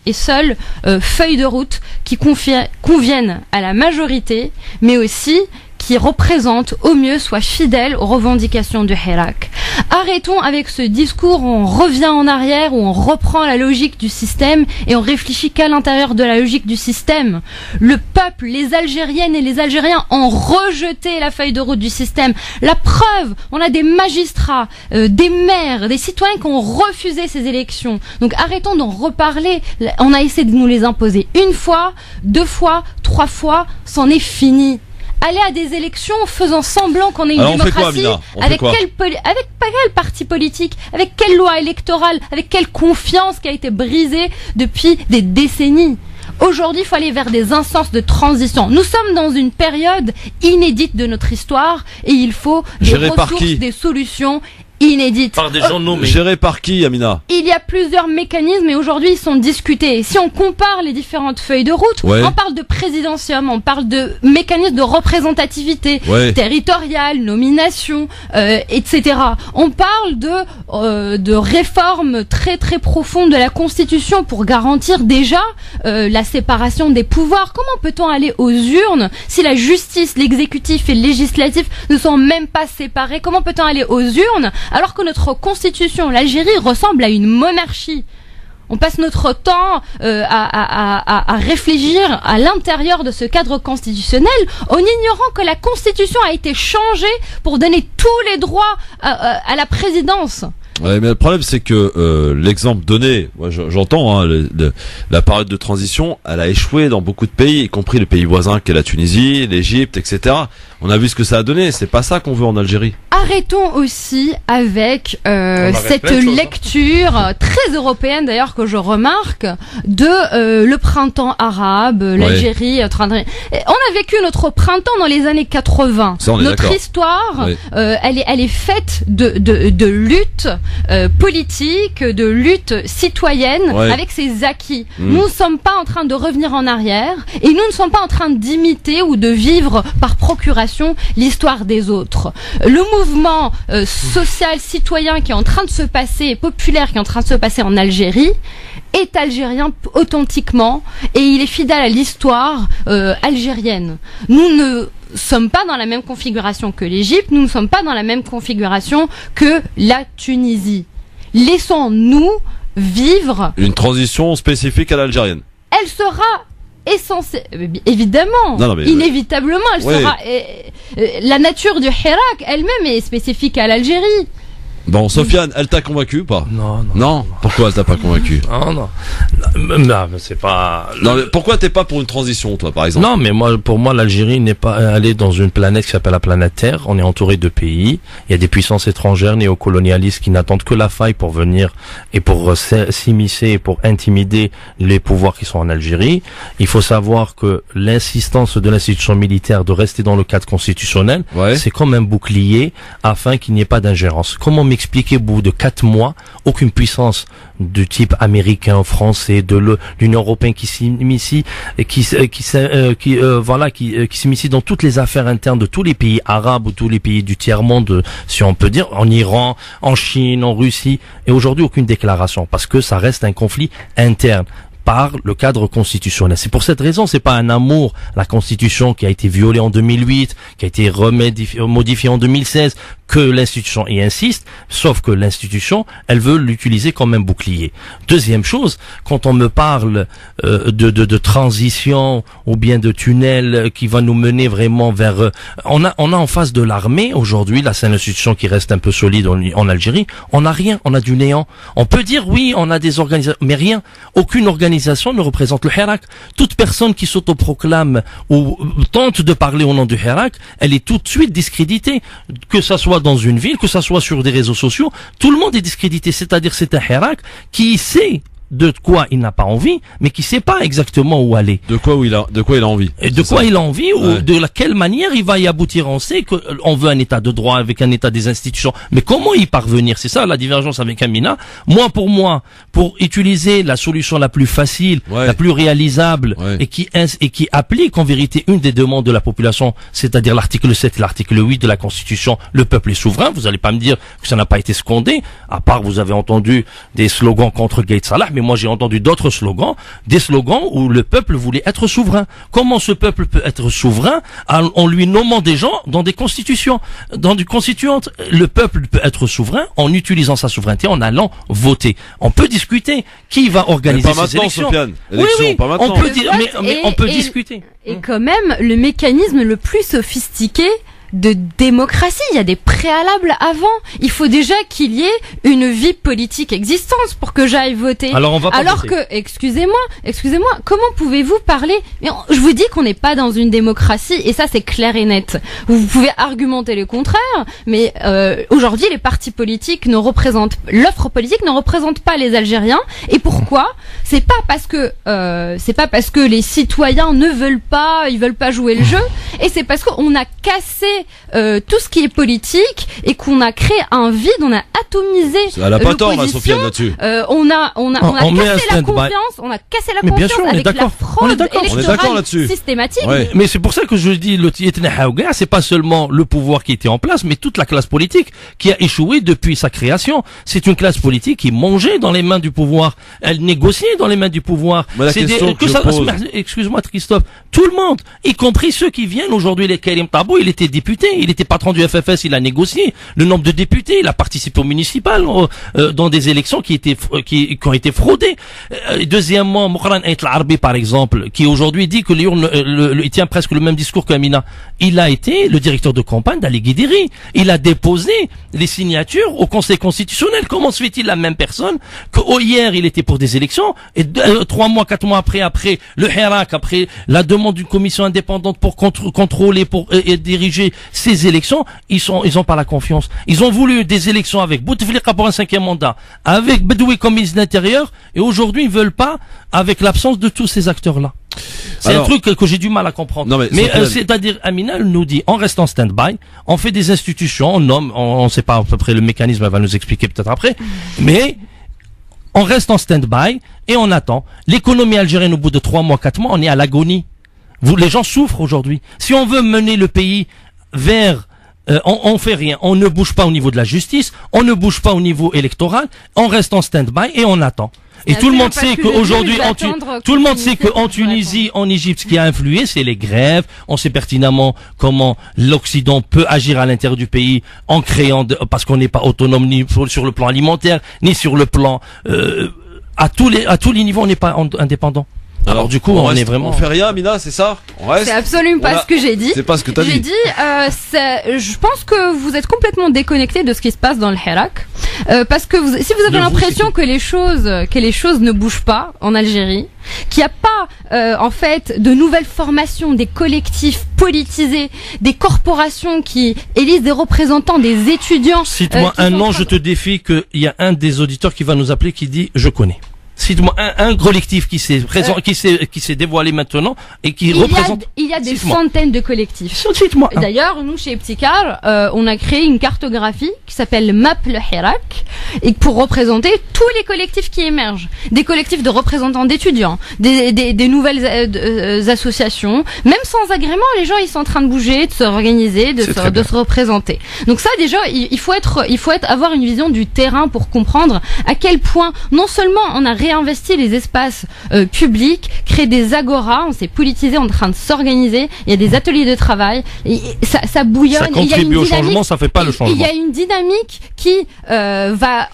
et seule feuille de route qui convienne à la majorité, mais aussi qui représente au mieux, soit fidèle aux revendications du Hirak. Arrêtons avec ce discours où on revient en arrière, où on reprend la logique du système et on réfléchit qu'à l'intérieur de la logique du système. Le peuple, les Algériennes et les Algériens ont rejeté la feuille de route du système. La preuve, on a des magistrats, des maires, des citoyens qui ont refusé ces élections. Donc arrêtons d'en reparler. On a essayé de nous les imposer une fois, 2 fois, 3 fois, c'en est fini. Aller à des élections en faisant semblant qu'on ait une démocratie, avec quel parti politique, avec quelle loi électorale, avec quelle confiance qui a été brisée depuis des décennies. Aujourd'hui, il faut aller vers des instances de transition. Nous sommes dans une période inédite de notre histoire et il faut des ressources, des solutions inédites. Par des gens nommés. Géré par qui, Amina? Il y a plusieurs mécanismes et aujourd'hui ils sont discutés. Si on compare les différentes feuilles de route, on parle de présidentium, on parle de mécanismes de représentativité territoriale, nomination, etc. On parle de réformes très très profondes de la Constitution pour garantir déjà la séparation des pouvoirs. Comment peut-on aller aux urnes si la justice, l'exécutif et le législatif ne sont même pas séparés? Comment peut-on aller aux urnes alors que notre constitution, l'Algérie, ressemble à une monarchie? On passe notre temps à réfléchir à l'intérieur de ce cadre constitutionnel en ignorant que la constitution a été changée pour donner tous les droits à la présidence. Ouais, mais le problème c'est que l'exemple donné, moi j'entends la période de transition, elle a échoué dans beaucoup de pays, y compris les pays voisins qu'est la Tunisie, l'Égypte, etc. On a vu ce que ça a donné. C'est pas ça qu'on veut en Algérie. Arrêtons aussi avec cette lecture très européenne d'ailleurs que je remarque de le printemps arabe, l'Algérie. On a vécu notre printemps dans les années 80. Ça, notre histoire, elle est faite de lutte politique, de lutte citoyenne avec ses acquis. Nous ne sommes pas en train de revenir en arrière et nous ne sommes pas en train d'imiter ou de vivre par procuration l'histoire des autres. Le mouvement social citoyen qui est en train de se passer, populaire qui est en train de se passer en Algérie, est algérien authentiquement et il est fidèle à l'histoire algérienne. Nous ne sommes pas dans la même configuration que l'Égypte, nous ne sommes pas dans la même configuration que la Tunisie. Laissons-nous vivre une transition spécifique à l'algérienne. Elle sera évidemment, inévitablement, elle sera. La nature du Hirak elle-même est spécifique à l'Algérie. Bon, Sofiane, elle t'a convaincu ou pas? Non. Pourquoi elle t'a pas convaincu? Non, mais c'est pas. Non, mais pourquoi t'es pas pour une transition, toi, par exemple? Non, mais pour moi, l'Algérie n'est pas allée dans une planète qui s'appelle la planète Terre. On est entouré de pays. Il y a des puissances étrangères néocolonialistes qui n'attendent que la faille pour venir et pour s'immiscer et pour intimider les pouvoirs qui sont en Algérie. Il faut savoir que l'insistance de l'institution militaire de rester dans le cadre constitutionnel, c'est comme un bouclier afin qu'il n'y ait pas d'ingérence. Comment expliqué au bout de 4 mois, aucune puissance de type américain, français, de l'Union européenne qui s'immisce, qui s'immisce dans toutes les affaires internes de tous les pays arabes ou tous les pays du tiers-monde, si on peut dire, en Iran, en Chine, en Russie, et aujourd'hui aucune déclaration, parce que ça reste un conflit interne par le cadre constitutionnel. C'est pour cette raison, c'est pas un amour, la Constitution qui a été violée en 2008, qui a été modifiée en 2016, que l'institution y insiste, sauf que l'institution, elle veut l'utiliser comme un bouclier. Deuxième chose, quand on me parle de transition ou bien de tunnel qui va nous mener vraiment vers... on a en face de l'armée, aujourd'hui, là c'est une institution qui reste un peu solide en Algérie, on n'a rien, on a du néant. On peut dire oui, on a des organisations, mais rien. Aucune organisation ne représente le Hirak. Toute personne qui s'autoproclame ou tente de parler au nom du Hirak, elle est tout de suite discréditée. Que ça soit dans une ville, que ça soit sur des réseaux sociaux, tout le monde est discrédité. C'est-à-dire c'est un Hirak qui sait de quoi il n'a pas envie, mais qui sait pas exactement où aller. De quoi il a envie. Et de quoi il a envie, ou de quelle manière il va y aboutir. On sait qu'on veut un état de droit avec un état des institutions. Mais comment y parvenir? C'est ça la divergence avec Amina. Pour utiliser la solution la plus facile, la plus réalisable, et qui applique en vérité une des demandes de la population, c'est-à-dire l'article 7 et l'article 8 de la Constitution, le peuple est souverain. Vous allez pas me dire que ça n'a pas été secondé, à part vous avez entendu des slogans contre Gaït Salah, mais moi j'ai entendu d'autres slogans, des slogans où le peuple voulait être souverain. Comment ce peuple peut être souverain en lui nommant des gens dans des constitutions, dans des constituantes? Le peuple peut être souverain en utilisant sa souveraineté, en allant voter. On peut discuter qui va organiser ces élections. Sofiane. Oui, pas maintenant. on peut dire, mais on peut discuter. Et quand même, le mécanisme le plus sophistiqué de démocratie, il y a des préalables avant. Il faut déjà qu'il y ait une vie politique existante pour que j'aille voter. Alors on va pas voter. Excusez-moi, comment pouvez-vous parler? Mais je vous dis qu'on n'est pas dans une démocratie, et ça c'est clair et net. Vous pouvez argumenter le contraire, mais aujourd'hui les partis politiques l'offre politique ne représente pas les Algériens. Et pourquoi? C'est pas parce que les citoyens ne veulent pas, ils veulent pas jouer le jeu, et c'est parce qu'on a cassé tout ce qui est politique et qu'on a créé un vide, on a atomisé elle a pas tort, la Sofiane, là-dessus. On a cassé la confiance, avec la fraude électorale systématique. Ouais. Mais c'est pour ça que je dis le c'est pas seulement le pouvoir qui était en place, mais toute la classe politique qui a échoué depuis sa création. C'est une classe politique qui mangeait dans les mains du pouvoir, elle négociait dans les mains du pouvoir. Excuse-moi Christophe, tout le monde, y compris ceux qui viennent aujourd'hui, les Karim Tabou, il était député, il était patron du FFS, il a négocié le nombre de députés, il a participé au municipal dans des élections qui ont été fraudées. Deuxièmement, Mokhran Ait Al-Arbi par exemple, qui aujourd'hui dit que il tient presque le même discours qu'Amina. Il a été le directeur de campagne d'Ali Guidiri. Il a déposé les signatures au Conseil constitutionnel. Comment se fait-il la même personne que hier il était pour des élections et 4 mois après le Hirak, après la demande d'une commission indépendante pour contrôler, et diriger ces élections, ils ont pas la confiance. Ils ont voulu des élections avec Bouteflika pour un 5e mandat, avec Bedoui comme ministre de l'Intérieur, et aujourd'hui ils veulent pas, avec l'absence de tous ces acteurs-là. C'est un truc que j'ai du mal à comprendre. Non, mais c'est-à-dire, Amina, elle nous dit, on reste en stand-by, on fait des institutions, on nomme, on sait pas à peu près le mécanisme, elle va nous expliquer peut-être après, mais on reste en stand-by et on attend. L'économie algérienne, au bout de 3 mois, 4 mois, on est à l'agonie. Les gens souffrent aujourd'hui. Si on veut mener le pays vers... on fait rien, on ne bouge pas au niveau de la justice, on ne bouge pas au niveau électoral, on reste en stand-by et on attend. Et tout le monde sait qu'aujourd'hui, tout le monde sait qu'en Tunisie, en Égypte, ce qui a influé, c'est les grèves. On sait pertinemment comment l'Occident peut agir à l'intérieur du pays en créant, parce qu'on n'est pas autonome ni sur le plan alimentaire, ni sur le plan, à tous les niveaux, on n'est pas indépendant. Alors du coup, on est vraiment... On fait rien, Amina, c'est ça? C'est absolument pas ce que j'ai dit. C'est pas ce que t'as dit. J'ai dit, je pense que vous êtes complètement déconnecté de ce qui se passe dans le Hirak. Parce que si vous avez l'impression que les choses ne bougent pas en Algérie, qu'il n'y a pas, en fait, de nouvelles formations, des collectifs politisés, des corporations qui élisent des représentants, des étudiants... Cite-moi un nom, je te défie qu'il y a un des auditeurs qui va nous appeler qui dit « je connais ». Cite-moi un collectif qui s'est présent, qui s'est dévoilé maintenant et qui représente. Il y a des centaines de collectifs. Cite-moi. D'ailleurs, nous chez Iptikar, on a créé une cartographie qui s'appelle Map le Hirak et pour représenter tous les collectifs qui émergent, des collectifs de représentants d'étudiants, des nouvelles associations, même sans agrément, les gens ils sont en train de bouger, de s'organiser, de se représenter. Donc ça déjà, il faut avoir une vision du terrain pour comprendre à quel point non seulement on a réinvesti les espaces publics, créé des agoras, on s'est politisé, on est en train de s'organiser, il y a des ateliers de travail, et ça bouillonne. Ça contribue au changement, ça fait pas le changement. Il y a une dynamique qui va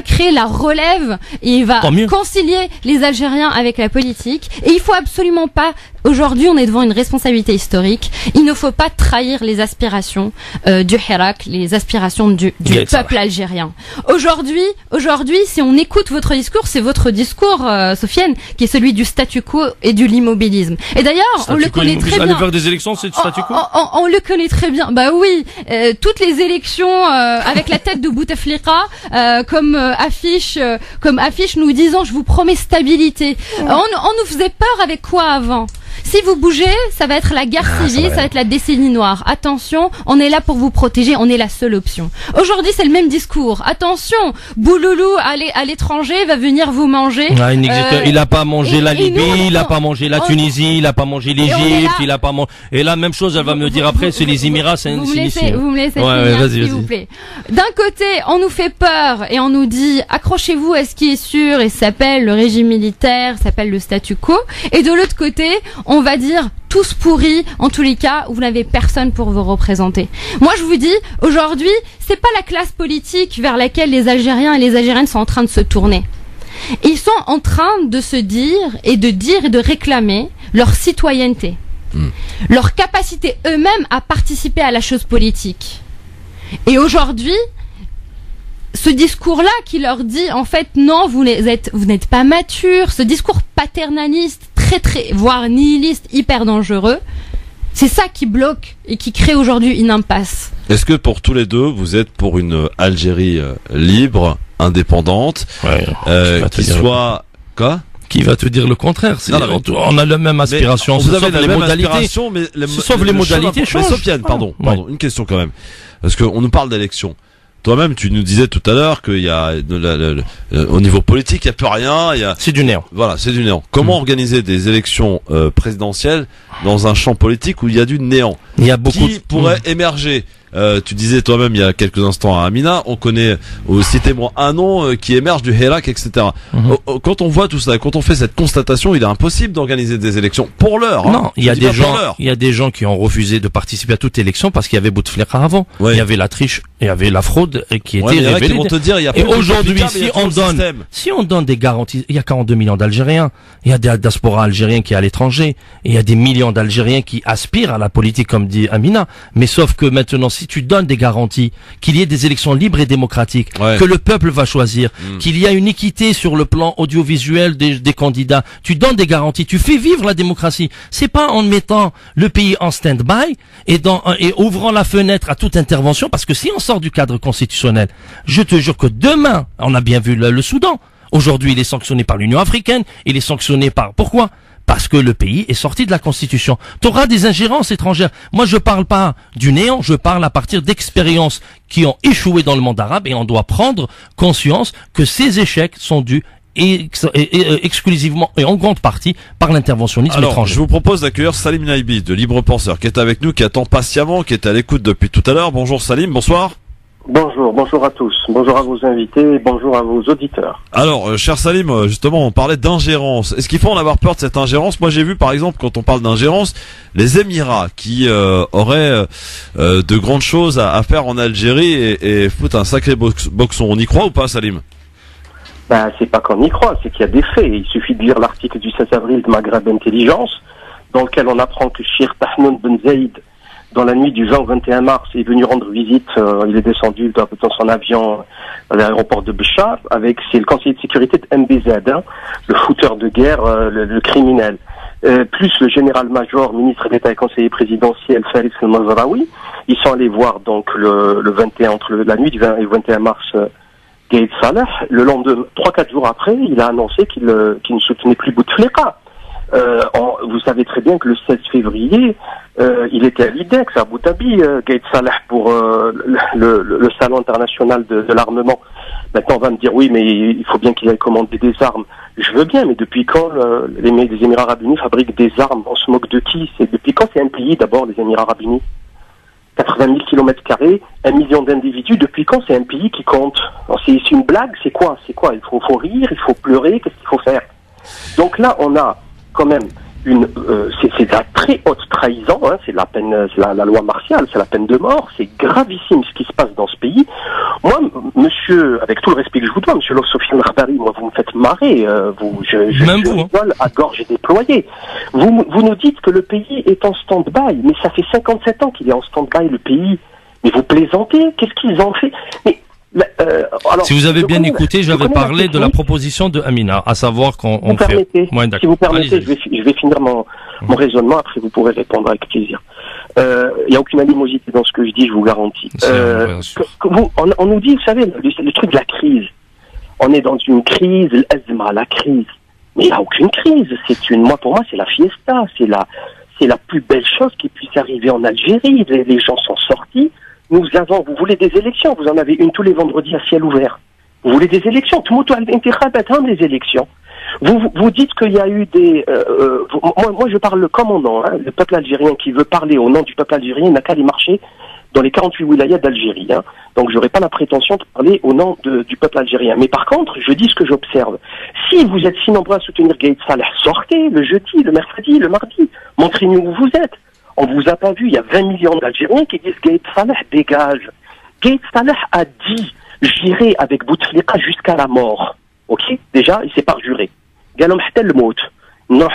créer la relève et va concilier les Algériens avec la politique. Et il faut absolument pas. Aujourd'hui, on est devant une responsabilité historique. Il ne faut pas trahir les aspirations du Hirak, les aspirations du peuple algérien. Aujourd'hui, si on écoute votre discours, c'est votre discours, Sofiane, qui est celui du statu quo et de l'immobilisme. Et d'ailleurs, on le connaît très bien. Aller vers des élections, c'est du statu quo. On le connaît très bien. Bah oui, toutes les élections avec la tête de Bouteflika comme affiche nous disant je vous promets stabilité. On nous faisait peur avec quoi avant? Si vous bougez, ça va être la guerre civile, ça va être la décennie noire. Attention, on est là pour vous protéger, on est la seule option. Aujourd'hui, c'est le même discours. Attention, Bouloulou à l'étranger va venir vous manger. Il a pas mangé la Libye, il a pas mangé la Tunisie, il a pas mangé l'Égypte, il a pas mangé. Et la même chose, elle va me dire après, c'est les Émirats, c'est vous me laissez finir, s'il vous plaît. D'un côté, on nous fait peur et on nous dit accrochez-vous à ce qui est sûr et ça s'appelle le régime militaire, ça s'appelle le statu quo. Et de l'autre côté, on va dire tous pourris, en tous les cas, vous n'avez personne pour vous représenter. Moi, je vous dis, aujourd'hui, c'est pas la classe politique vers laquelle les Algériens et les Algériennes sont en train de se tourner. Ils sont en train de se dire et de réclamer leur citoyenneté, leur capacité eux-mêmes à participer à la chose politique. Et aujourd'hui, ce discours-là qui leur dit, en fait, non, vous n'êtes pas mature, ce discours paternaliste, très, voire nihiliste, hyper dangereux, c'est ça qui bloque et qui crée aujourd'hui une impasse. Est-ce que pour tous les deux, vous êtes pour une Algérie libre, indépendante, qui soit... Quoi ? Qui va te dire le contraire? On a la même aspiration. Vous avez la même aspiration, mais sauf les modalités changent. Mais Sofiane, pardon, une question quand même. Parce qu'on nous parle d'élections. Toi-même, tu nous disais tout à l'heure qu'il y a au niveau politique, il n'y a plus rien. C'est du néant. Voilà, c'est du néant. Comment organiser des élections présidentielles dans un champ politique où il y a du néant? Il y a beaucoup qui pourrait émerger. Tu disais toi-même il y a quelques instants à Amina, on connaît, citez-moi un nom qui émerge du Hirak, etc. Quand on voit tout ça, quand on fait cette constatation, il est impossible d'organiser des élections pour l'heure. Non, il y a des gens qui ont refusé de participer à toute élection parce qu'il y avait Bouteflika avant. Ouais. Il y avait la triche, il y avait la fraude qui était révélée. Ils vont te dire, il y a et aujourd'hui, si on donne des garanties, il y a 42 millions d'Algériens, il y a des diaspora algériens qui est à l'étranger, et il y a des millions d'Algériens qui aspirent à la politique, comme dit Amina. Mais sauf que maintenant, si tu donnes des garanties, qu'il y ait des élections libres et démocratiques, que le peuple va choisir, qu'il y a une équité sur le plan audiovisuel des candidats, tu donnes des garanties, tu fais vivre la démocratie. C'est pas en mettant le pays en stand-by et ouvrant la fenêtre à toute intervention, parce que si on sort du cadre constitutionnel, je te jure que demain, on a bien vu le Soudan. Aujourd'hui, il est sanctionné par l'Union africaine, il est sanctionné par... Pourquoi ? Parce que le pays est sorti de la Constitution. Tu auras des ingérences étrangères. Moi, je parle pas du néant, je parle à partir d'expériences qui ont échoué dans le monde arabe, et on doit prendre conscience que ces échecs sont dus exclusivement et en grande partie par l'interventionnisme étranger. Je vous propose d'accueillir Salim Naibi de Libre Penseur, qui est avec nous, qui attend patiemment, qui est à l'écoute depuis tout à l'heure. Bonjour Salim, bonsoir. Bonjour à tous, bonjour à vos invités et bonjour à vos auditeurs. Alors, cher Salim, justement, on parlait d'ingérence. Est-ce qu'il faut en avoir peur de cette ingérence? Moi, j'ai vu, par exemple, quand on parle d'ingérence, les Émirats qui auraient de grandes choses à faire en Algérie et foutent un sacré boxon. On y croit ou pas, Salim? C'est pas qu'on y croit, c'est qu'il y a des faits. Il suffit de lire l'article du 16 avril de Maghreb Intelligence, dans lequel on apprend que Cheikh Tahnoun Ben Zaïd, dans la nuit du 20 au 21 mars, est venu rendre visite, il est descendu dans son avion à l'aéroport de Béchar, c'est le conseiller de sécurité de MBZ, le fouteur de guerre, le criminel. Plus le général-major, ministre d'État et conseiller présidentiel, Farid El-Mazraoui. Ils sont allés voir donc le 21, entre la nuit du 20 et 21 mars Gaïd Salah, le lendemain, 3-4 jours après, il a annoncé qu'il ne soutenait plus Bouteflika. Vous savez très bien que le 16 février, il était à l'IDEX, à Abu Dhabi, Gaïd Salah, pour le salon international de l'armement. Maintenant, on va me dire, oui, mais il faut bien qu'il aille commander des armes. Je veux bien, mais depuis quand les Émirats Arabes Unis fabriquent des armes? On se moque de qui? Depuis quand c'est un pays, d'abord, les Émirats Arabes Unis? 80 000 km², 1 million d'individus, depuis quand c'est un pays qui compte? C'est une blague? C'est quoi? Il faut rire, il faut pleurer, qu'est-ce qu'il faut faire? Donc là, on a quand même c'est de la très haute trahison, hein, c'est la peine, la loi martiale, c'est la peine de mort, c'est gravissime ce qui se passe dans ce pays. Moi, monsieur, avec tout le respect que je vous dois, monsieur Sofiane Khbari, moi, vous me faites marrer, je rigole à gorge déployée. Vous nous dites que le pays est en stand-by, mais ça fait 57 ans qu'il est en stand-by, le pays. Mais vous plaisantez, qu'est-ce qu'ils ont fait? Alors, si vous avez bien écouté, j'avais parlé de la proposition de Amina, à savoir qu'on fait... Si vous permettez, je vais finir mon raisonnement, après vous pourrez répondre avec plaisir. Il n'y a aucune animosité dans ce que je dis, je vous garantis. On nous dit, vous savez, le truc de la crise. On est dans une crise, la crise. Mais il n'y a aucune crise. Pour moi, c'est la fiesta. C'est la plus belle chose qui puisse arriver en Algérie. Les gens sont sortis. Vous voulez des élections, vous en avez une tous les vendredis à ciel ouvert. Vous voulez des élections, tout le monde des élections. Vous dites qu'il y a eu des... moi je parle comme mon nom, hein, le peuple algérien qui veut parler au nom du peuple algérien n'a qu'à aller marcher dans les 48 wilayas d'Algérie. Hein. Donc j'aurais pas la prétention de parler au nom du peuple algérien. Mais par contre, je dis ce que j'observe. Si vous êtes si nombreux à soutenir Gaïd Salah, sortez le jeudi, le mercredi, le mardi. Montrez-nous où vous êtes. On vous a pas vu, il y a 20 millions d'Algériens qui disent Gaïd Salah dégage. Gaïd Salah a dit j'irai avec Bouteflika jusqu'à la mort. Ok? Déjà, il s'est parjuré. Galom Htel le Mout. Non,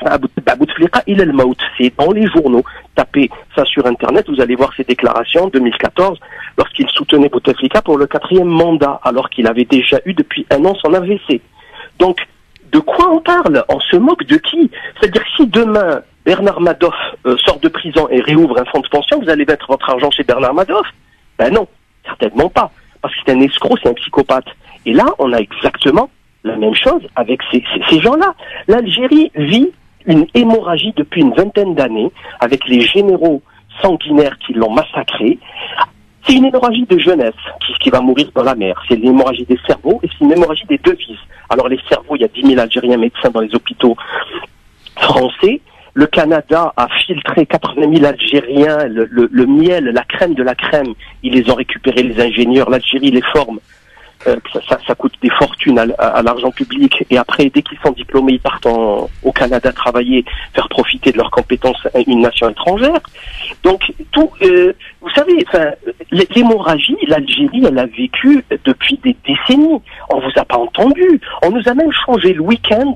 Bouteflika il est le Mout. C'est dans les journaux. Tapez ça sur Internet, vous allez voir ses déclarations 2014 lorsqu'il soutenait Bouteflika pour le 4e mandat, alors qu'il avait déjà eu depuis 1 an son AVC. Donc, de quoi on parle? On se moque de qui? C'est-à-dire si demain Bernard Madoff sort de prison et réouvre un fonds de pension, vous allez mettre votre argent chez Bernard Madoff? Ben non, certainement pas. Parce que c'est un escroc, c'est un psychopathe. Et là, on a exactement la même chose avec ces gens-là. L'Algérie vit une hémorragie depuis une vingtaine d'années avec les généraux sanguinaires qui l'ont massacré. C'est une hémorragie de jeunesse qui va mourir dans la mer. C'est l'hémorragie des cerveaux et c'est une hémorragie des devises. Alors les cerveaux, il y a 10 000 Algériens médecins dans les hôpitaux français. Le Canada a filtré 80 000 Algériens, le miel, la crème de la crème. Ils les ont récupérés, les ingénieurs. L'Algérie les forme. Ça coûte des fortunes à l'argent public. Et après, dès qu'ils sont diplômés, ils partent au Canada travailler, faire profiter de leurs compétences à une nation étrangère. Donc, vous savez, l'hémorragie, l'Algérie, elle a vécu depuis des décennies. On vous a pas entendu. On nous a même changé le week-end.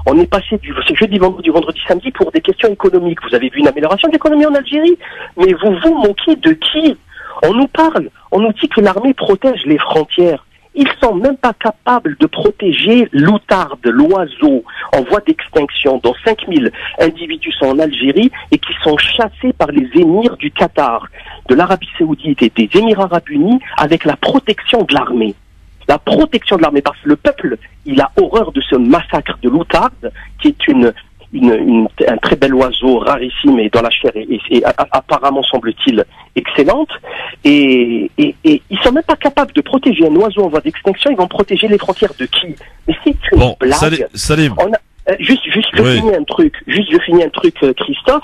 On est passé du jeudi, vendredi, samedi pour des questions économiques. Vous avez vu une amélioration de l'économie en Algérie? Mais vous vous moquez de qui? On nous parle, on nous dit que l'armée protège les frontières. Ils sont même pas capables de protéger l'outarde, l'oiseau, en voie d'extinction, dont 5000 individus sont en Algérie et qui sont chassés par les émirs du Qatar, de l'Arabie Saoudite et des Émirats Arabes Unis avec la protection de l'armée. La protection de l'armée, parce que le peuple, il a horreur de ce massacre de l'outarde, qui est un très bel oiseau rarissime et dont la chair est apparemment, semble-t-il, excellente. Et ils sont même pas capables de protéger un oiseau en voie d'extinction. Ils vont protéger les frontières de qui? Mais c'est une blague. Salim. Je finis un truc, Christophe.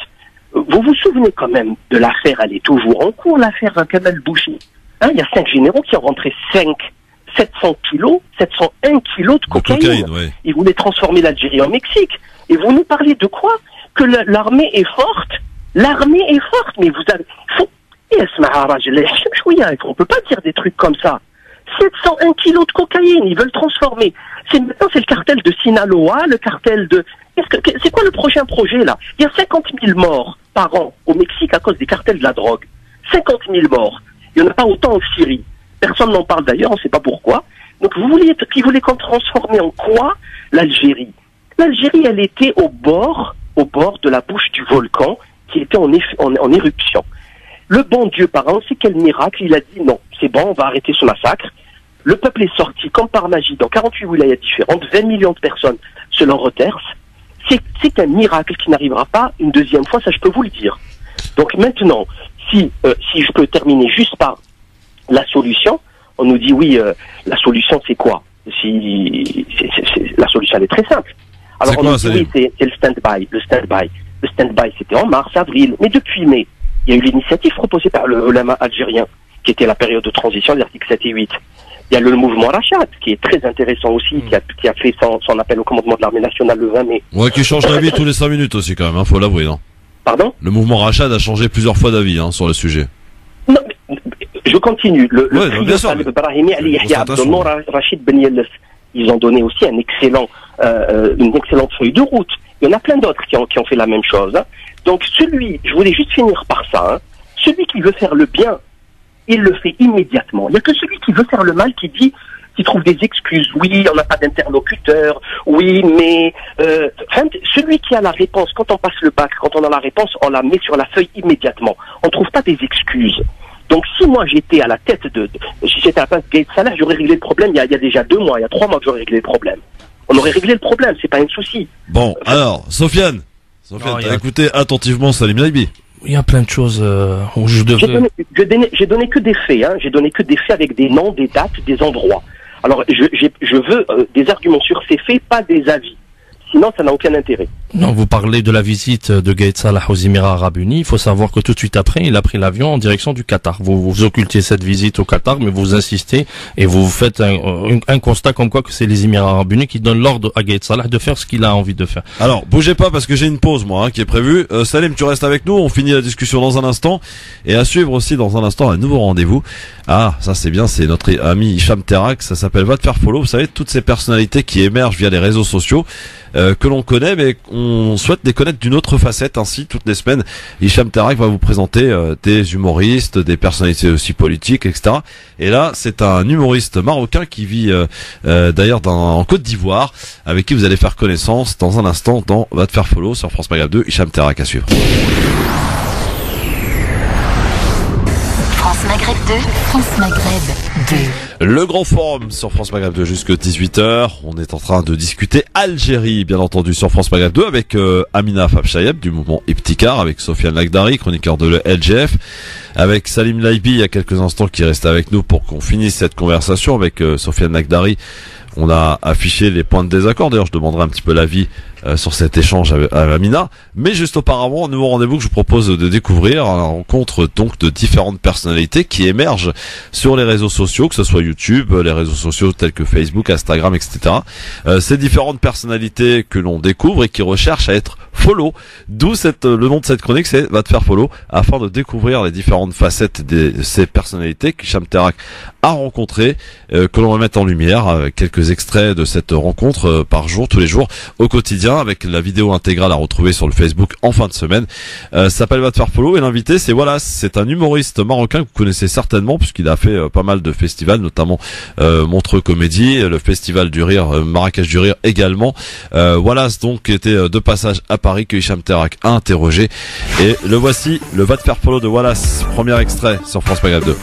Vous vous souvenez quand même de l'affaire, elle est toujours en cours, l'affaire Kamel Bouchi. Hein, il y a 5 généraux qui ont rentré 701 kilos de cocaïne. Ouais. Ils voulaient transformer l'Algérie en Mexique. Et vous nous parlez de quoi? Que l'armée est forte? L'armée est forte, mais vous avez... On peut pas dire des trucs comme ça. 701 kilos de cocaïne, ils veulent transformer. Maintenant, c'est le cartel de Sinaloa, le cartel de... C'est quoi le prochain projet, là? Il y a 50 000 morts par an au Mexique à cause des cartels de la drogue. 50 000 morts. Il n'y en a pas autant en Syrie. Personne n'en parle d'ailleurs, on ne sait pas pourquoi. Donc ils voulaient qu'on transforme en quoi l'Algérie? L'Algérie, elle était au bord de la bouche du volcan qui était en éruption. Le bon Dieu, par un, c'est quel miracle, il a dit non, c'est bon, on va arrêter ce massacre. Le peuple est sorti comme par magie dans 48 wilayas différentes, 20 millions de personnes selon Reuters. C'est un miracle qui n'arrivera pas une deuxième fois, ça je peux vous le dire. Donc maintenant, si je peux terminer juste par la solution, on nous dit oui, la solution c'est quoi? La solution elle est très simple. Alors on nous dit oui, c'est le stand-by. Le stand-by c'était en mars, avril, mais depuis mai, il y a eu l'initiative proposée par le ulama algérien, qui était la période de transition des articles 7 et 8. Il y a le mouvement Rachad, qui est très intéressant aussi, qui a fait son appel au commandement de l'armée nationale le 20 mai. Ouais, qui change d'avis tous les 5 minutes aussi quand même, hein, faut l'avouer, non? Pardon? Le mouvement Rachad a changé plusieurs fois d'avis sur le sujet. Non, mais, je continue. Le trio Brahimi Ali Yahya Abdelnour Rachid Ben Yelef, ils ont donné aussi une excellente feuille de route. Il y en a plein d'autres qui ont fait la même chose. Hein. Donc je voulais juste finir par ça. Hein. Celui qui veut faire le bien, il le fait immédiatement. Il n'y a que celui qui veut faire le mal qui trouve des excuses. Oui, on n'a pas d'interlocuteur. Oui, mais celui qui a la réponse, quand on passe le bac, quand on a la réponse, on la met sur la feuille immédiatement. On ne trouve pas des excuses. Donc si moi j'étais à la tête si j'étais à la place de Gaël Salah, j'aurais réglé le problème il y a déjà 2 mois, il y a 3 mois que j'aurais réglé le problème. On aurait réglé le problème, c'est pas un souci. Bon, alors, Sofiane, t'as écouté attentivement Salim Laibi. Il y a plein de choses où je devrais... J'ai donné que des faits, hein. J'ai donné que des faits avec des noms, des dates, des endroits. Alors, je veux des arguments sur ces faits, pas des avis. Sinon, ça n'a aucun intérêt. Non, vous parlez de la visite de Gaël Salah aux Émirats Arabes Unis. Il faut savoir que tout de suite après, il a pris l'avion en direction du Qatar. Vous occultez cette visite au Qatar, mais vous insistez et vous faites un constat comme quoi que c'est les Émirats Arabes Unis qui donnent l'ordre à Gaël Salah de faire ce qu'il a envie de faire. Alors, bougez pas parce que j'ai une pause, moi, qui est prévue. Salim, tu restes avec nous. On finit la discussion dans un instant. Et à suivre aussi dans un instant un nouveau rendez-vous. Ah, ça c'est bien, c'est notre ami Hicham Terak. Ça s'appelle Va te faire follow. Vous savez, toutes ces personnalités qui émergent via les réseaux sociaux. Que l'on connaît, mais on souhaite les connaître d'une autre facette. Ainsi, toutes les semaines, Hicham Terak va vous présenter des humoristes, des personnalités aussi politiques, etc. Et là, c'est un humoriste marocain qui vit d'ailleurs en Côte d'Ivoire, avec qui vous allez faire connaissance dans un instant dans Va te faire follow sur France Maghreb 2. Hicham Terak à suivre. France Maghreb 2, France Maghreb 2. Le grand forum sur France Maghreb 2 jusqu'à 18h. On est en train de discuter Algérie, bien entendu, sur France Maghreb 2 avec Amina Fabchayeb du mouvement Iptikar, avec Sofiane Lagdari, chroniqueur de LGF, avec Salim Laibi il y a quelques instants qui reste avec nous pour qu'on finisse cette conversation avec Sofiane Lagdari. On a affiché les points de désaccord. D'ailleurs, je demanderai un petit peu l'avis sur cet échange avec Amina. Mais juste auparavant, un nouveau rendez-vous que je vous propose de découvrir, à la rencontre donc de différentes personnalités qui émergent sur les réseaux sociaux, que ce soit YouTube, les réseaux sociaux tels que Facebook, Instagram, etc. Ces différentes personnalités que l'on découvre et qui recherchent à être follow. D'où le nom de cette chronique, c'est Va te faire follow, afin de découvrir les différentes facettes de ces personnalités qu'Hicham Terak a rencontrées, que l'on va mettre en lumière avec quelques extraits de cette rencontre par jour, tous les jours, au quotidien, avec la vidéo intégrale à retrouver sur le Facebook en fin de semaine. Ça s'appelle Va te faire follow et l'invité c'est un humoriste marocain que vous connaissez certainement puisqu'il a fait pas mal de festivals, notamment Montreux Comédie, le Festival du Rire, Marrakech du Rire également. Wallace donc était de passage à Paris que Hicham Terak a interrogé et le voici, le Va te faire follow de Wallace, premier extrait sur France Maghreb 2.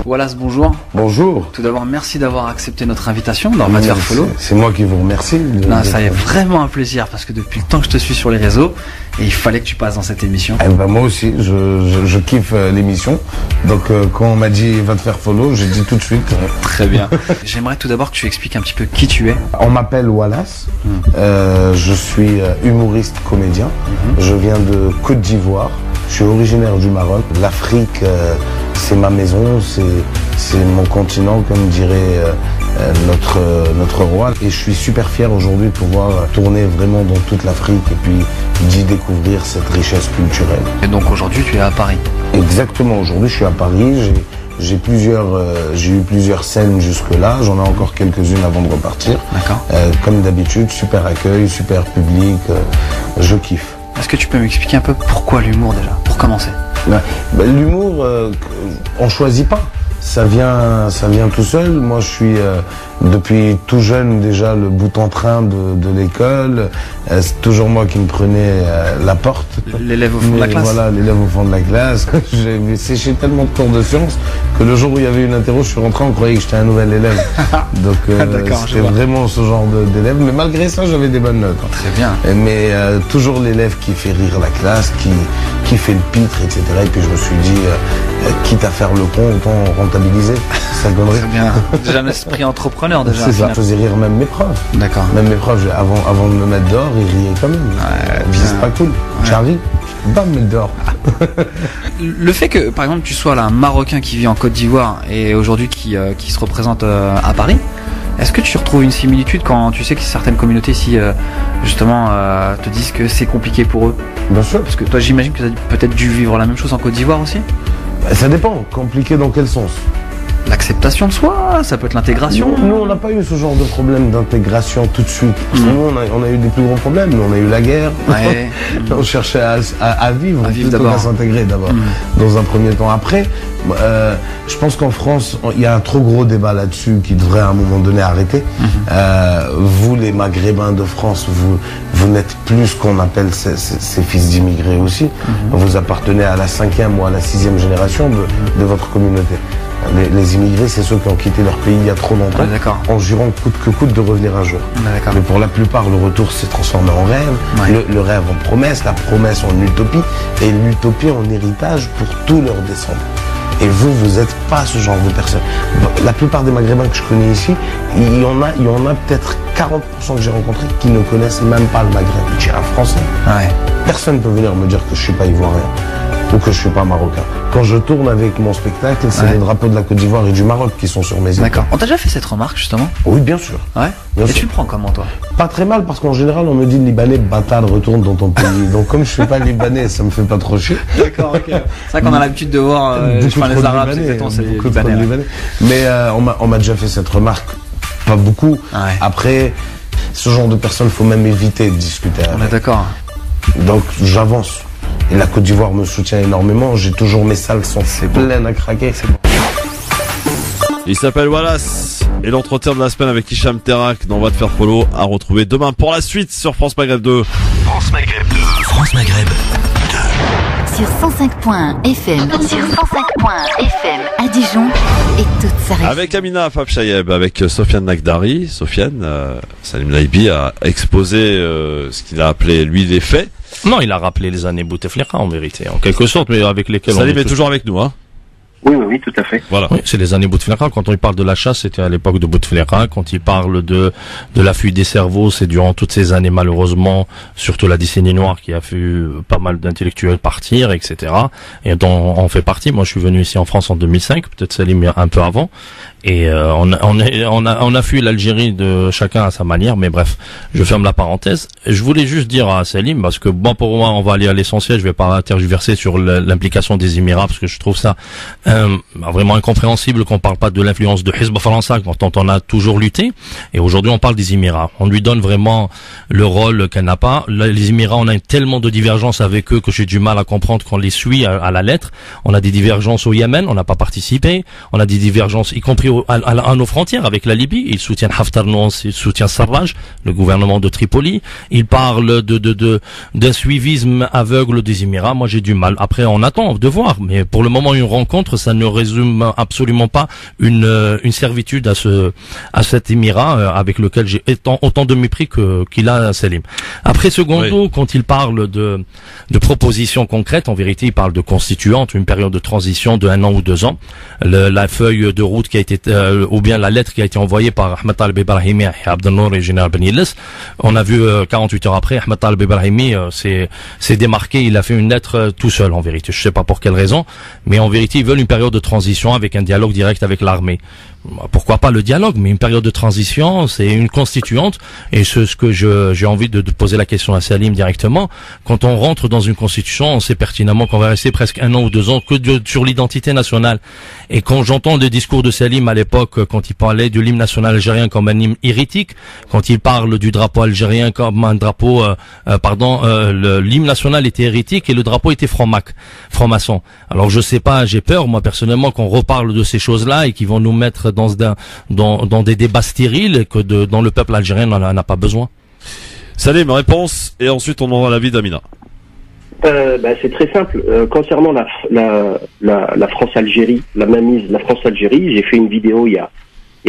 Wallace, bonjour. Bonjour. Tout d'abord, merci d'avoir accepté notre invitation dans Va te faire follow. C'est moi qui vous remercie. Ça est vraiment un plaisir parce que depuis le temps que je te suis sur les réseaux, et il fallait que tu passes dans cette émission. Moi aussi, je kiffe l'émission. Donc quand on m'a dit Va te faire follow, j'ai dit tout de suite. Très bien. J'aimerais tout d'abord que tu expliques un petit peu qui tu es. On m'appelle Wallace. Je suis humoriste comédien. Je viens de Côte d'Ivoire. Je suis originaire du Maroc. L'Afrique, c'est ma maison, c'est mon continent, comme dirait notre roi. Et je suis super fier aujourd'hui de pouvoir tourner vraiment dans toute l'Afrique et puis d'y découvrir cette richesse culturelle. Et donc aujourd'hui, tu es à Paris? Exactement, aujourd'hui je suis à Paris. J'ai eu plusieurs scènes jusque-là. J'en ai encore quelques-unes avant de repartir. D'accord. Comme d'habitude, super accueil, super public. Je kiffe. Est-ce que tu peux m'expliquer un peu pourquoi l'humour déjà, pour commencer? L'humour, on choisit pas. Ça vient tout seul. Moi, je suis depuis tout jeune déjà le bout en train de l'école. C'est toujours moi qui me prenais la porte. L'élève au fond de la classe. Voilà, l'élève au fond de la classe. J'ai séché tellement de cours de sciences que le jour où il y avait une interro, je suis rentré, on croyait que j'étais un nouvel élève. Donc c'était vraiment ce genre d'élève. Mais malgré ça, j'avais des bonnes notes. Très bien. Mais toujours l'élève qui fait rire la classe, qui fait le pitre, etc. Et puis je me suis dit, quitte à faire le con, autant rentabiliser. Ça donnerait. Très bien. Déjà un esprit entrepreneur déjà. C'est ça. Je faisais rire même mes profs. D'accord. Même mes profs, avant de me mettre dehors, ils riaient quand même. C'est pas cool. J'arrive, pas me mettre dehors. Le fait que, par exemple, tu sois là un Marocain qui vit en Côte d'Ivoire et aujourd'hui qui se représente à Paris, est-ce que tu retrouves une similitude quand tu sais que certaines communautés ici, justement, te disent que c'est compliqué pour eux? Bien sûr. Parce que toi, j'imagine que tu as peut-être dû vivre la même chose en Côte d'Ivoire aussi. Ça dépend. Compliqué dans quel sens? L'acceptation de soi, ça peut être l'intégration. Nous, on n'a pas eu ce genre de problème d'intégration tout de suite. Parce que nous, on a eu des plus gros problèmes. Nous, on a eu la guerre. Ouais. On cherchait à vivre plutôt qu'à s'intégrer d'abord, dans un premier temps. Après, je pense qu'en France, il y a un trop gros débat là-dessus qui devrait à un moment donné arrêter. Vous, les Maghrébins de France, vous n'êtes plus ce qu'on appelle ces fils d'immigrés aussi. Vous appartenez à la 5e ou à la 6e génération de votre communauté. Les immigrés, c'est ceux qui ont quitté leur pays il y a trop longtemps, en jurant coûte que coûte de revenir un jour. Mais pour la plupart, le retour s'est transformé en rêve, le rêve en promesse, la promesse en utopie, et l'utopie en héritage pour tous leurs descendants. Et vous n'êtes pas ce genre de personne. La plupart des Maghrébins que je connais ici, il y en a peut-être 40% que j'ai rencontrés qui ne connaissent même pas le Maghreb. Je suis un Français. Personne ne peut venir me dire que je ne suis pas ivoirien ou que je ne suis pas marocain. Quand je tourne avec mon spectacle, c'est les drapeaux de la Côte d'Ivoire et du Maroc qui sont sur mes épaules. D'accord. On t'a déjà fait cette remarque, justement? Oui, bien sûr. Ouais. Et tu le prends comment, toi? Pas très mal, parce qu'en général, on me dit Libanais, bâtard, retourne dans ton pays. Donc, comme je suis pas Libanais, ça me fait pas trop chier. D'accord, ok. C'est vrai qu'on a l'habitude de voir les Arabes, c'est Libanais. Mais on m'a déjà fait cette remarque. Pas beaucoup. Après, ce genre de personnes, faut même éviter de discuter avec. On est d'accord. Donc, j'avance. Et la Côte d'Ivoire me soutient énormément. J'ai toujours mes salles qui sont pleines à craquer. C'est bon. Il s'appelle Wallace. Et l'entretien de la semaine avec Hicham Terak dans Va te faire follow à retrouver demain pour la suite sur France Maghreb 2. France Maghreb 2. France Maghreb 2. Sur 105.1 FM. Sur 105.1 FM à Dijon et toute sa région. Avec Amina Fabchayeb, avec Sofiane Nagdari. Sofiane, Salim Laibi a exposé ce qu'il a appelé, lui, les faits. Non, il a rappelé les années Bouteflika en vérité, en quelque sorte, mais avec lesquelles Salim est toujours avec nous, hein. Oui, tout à fait. Voilà. Oui, c'est les années Bouteflika. Quand on parle de la chasse, c'était à l'époque de Bouteflika. Quand il parle de la fuite des cerveaux, c'est durant toutes ces années, malheureusement, surtout la décennie noire qui a fait pas mal d'intellectuels partir, etc. Et dont on fait partie. Moi, je suis venu ici en France en 2005, peut-être Salim un peu avant. Et on a fui l'Algérie de chacun à sa manière, mais bref, je ferme la parenthèse. Je voulais juste dire à Salim, parce que bon, pour moi, on va aller à l'essentiel, je vais pas tergiverser sur l'implication des Émirats, parce que je trouve ça vraiment incompréhensible qu'on parle pas de l'influence de Hizb al-Fallah dont on a toujours lutté. Et aujourd'hui, on parle des Émirats. On lui donne vraiment le rôle qu'elle n'a pas. Les Émirats, on a tellement de divergences avec eux que j'ai du mal à comprendre qu'on les suit à la lettre. On a des divergences au Yémen, on n'a pas participé. On a des divergences, y compris à nos frontières avec la Libye. Ils soutiennent Haftar, nous, ils soutiennent Sarraj, le gouvernement de Tripoli. Ils parlent d'un suivisme aveugle des Émirats. Moi, j'ai du mal. Après, on attend de voir. Mais pour le moment, une rencontre, ça ne résume absolument pas une servitude à cet émirat avec lequel j'ai autant de mépris qu'il a Salim. Après secondo, quand il parle de propositions concrètes, en vérité, il parle de constituante, une période de transition de 1 an ou 2 ans. La feuille de route qui a été ou bien la lettre qui a été envoyée par Ahmed Talib Ibrahimi et Abdelnour et Général Ben Yilles. On a vu 48 heures après, Ahmed Talib Ibrahimi s'est démarqué, il a fait une lettre tout seul en vérité. Je sais pas pour quelle raison, mais en vérité, ils veulent une période de transition avec un dialogue direct avec l'armée. Pourquoi pas le dialogue, mais une période de transition, c'est une constituante, et ce que j'ai envie de poser la question à Salim directement. Quand on rentre dans une constitution, on sait pertinemment qu'on va rester presque 1 an ou 2 ans que sur l'identité nationale. Et quand j'entends le discours de Salim à l'époque, quand il parlait de l'hymne national algérien comme un hymne hérétique, quand il parle du drapeau algérien comme un drapeau, l'hymne national était hérétique et le drapeau était franc-maçon. Alors je sais pas, j'ai peur, moi personnellement, qu'on reparle de ces choses-là et qu'ils vont nous mettre dans des débats stériles que dans le peuple algérien n'a pas besoin. Salim, réponse, et ensuite on aura l'avis d'Amina. C'est très simple. Concernant la France-Algérie, la mainmise, la France-Algérie, j'ai fait une vidéo il y a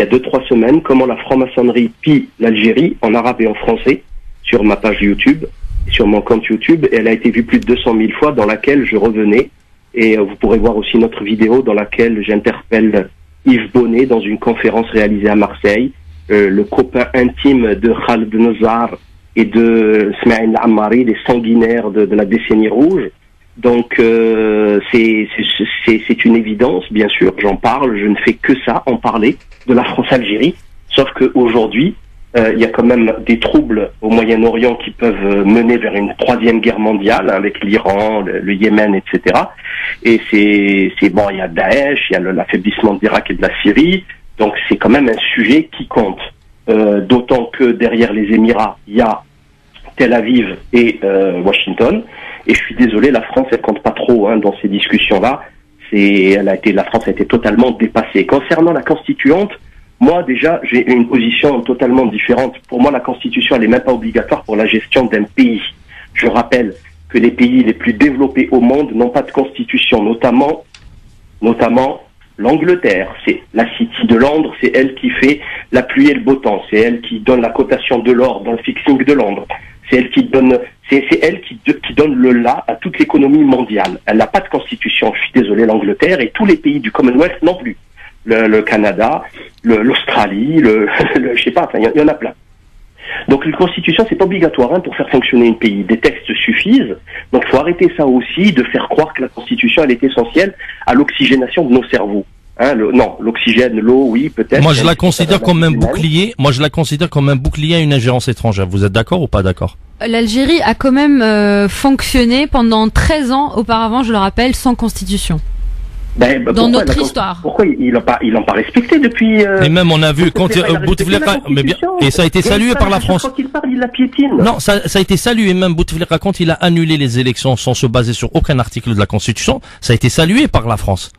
2-3 semaines, comment la franc-maçonnerie pille l'Algérie en arabe et en français, sur ma page YouTube, sur mon compte YouTube, et elle a été vue plus de 200 000 fois, dans laquelle je revenais, et vous pourrez voir aussi notre vidéo dans laquelle j'interpelle Yves Bonnet dans une conférence réalisée à Marseille, le copain intime de Khaled Nazar et de Smaïl Ammari, les sanguinaires de la décennie rouge. Donc c'est une évidence, bien sûr, j'en parle, je ne fais que ça, en parler de la France-Algérie, sauf qu'aujourd'hui, il y a quand même des troubles au Moyen-Orient qui peuvent mener vers une 3e guerre mondiale, avec l'Iran, le Yémen, etc. Et c'est bon, il y a Daesh, il y a l'affaiblissement de l'Irak et de la Syrie, donc c'est quand même un sujet qui compte. D'autant que derrière les Émirats, il y a Tel Aviv et Washington. Et je suis désolé, la France, elle compte pas trop dans ces discussions-là. La France a été totalement dépassée. Concernant la constituante, moi déjà, j'ai une position totalement différente. Pour moi, la constitution, elle est même pas obligatoire pour la gestion d'un pays. Je rappelle que les pays les plus développés au monde n'ont pas de constitution, notamment l'Angleterre. C'est la City de Londres, c'est elle qui fait la pluie et le beau temps, c'est elle qui donne la cotation de l'or dans le fixing de Londres, c'est elle qui donne, qui donne le la à toute l'économie mondiale. Elle n'a pas de constitution, je suis désolé, l'Angleterre, et tous les pays du Commonwealth non plus. Le Canada, l'Australie, je sais pas, il y en a plein. Donc une constitution, c'est pas obligatoire pour faire fonctionner un pays. Des textes suffisent. Donc il faut arrêter ça aussi de faire croire que la constitution elle est essentielle à l'oxygénation de nos cerveaux. L'oxygène, l'eau, oui, peut-être. Moi je la considère comme un bouclier. Moi je la considère comme un bouclier à une ingérence étrangère. Vous êtes d'accord ou pas d'accord? L'Algérie a quand même fonctionné pendant 13 ans auparavant, je le rappelle, sans constitution. Dans notre histoire. Pourquoi ils l'ont pas respecté depuis Et même on a vu quand Bouteflika, et ça a été salué par la France. Quand il parle, il la piétine. Non, ça a été salué, même Bouteflika quand il a annulé les élections sans se baser sur aucun article de la Constitution, ça a été salué par la France.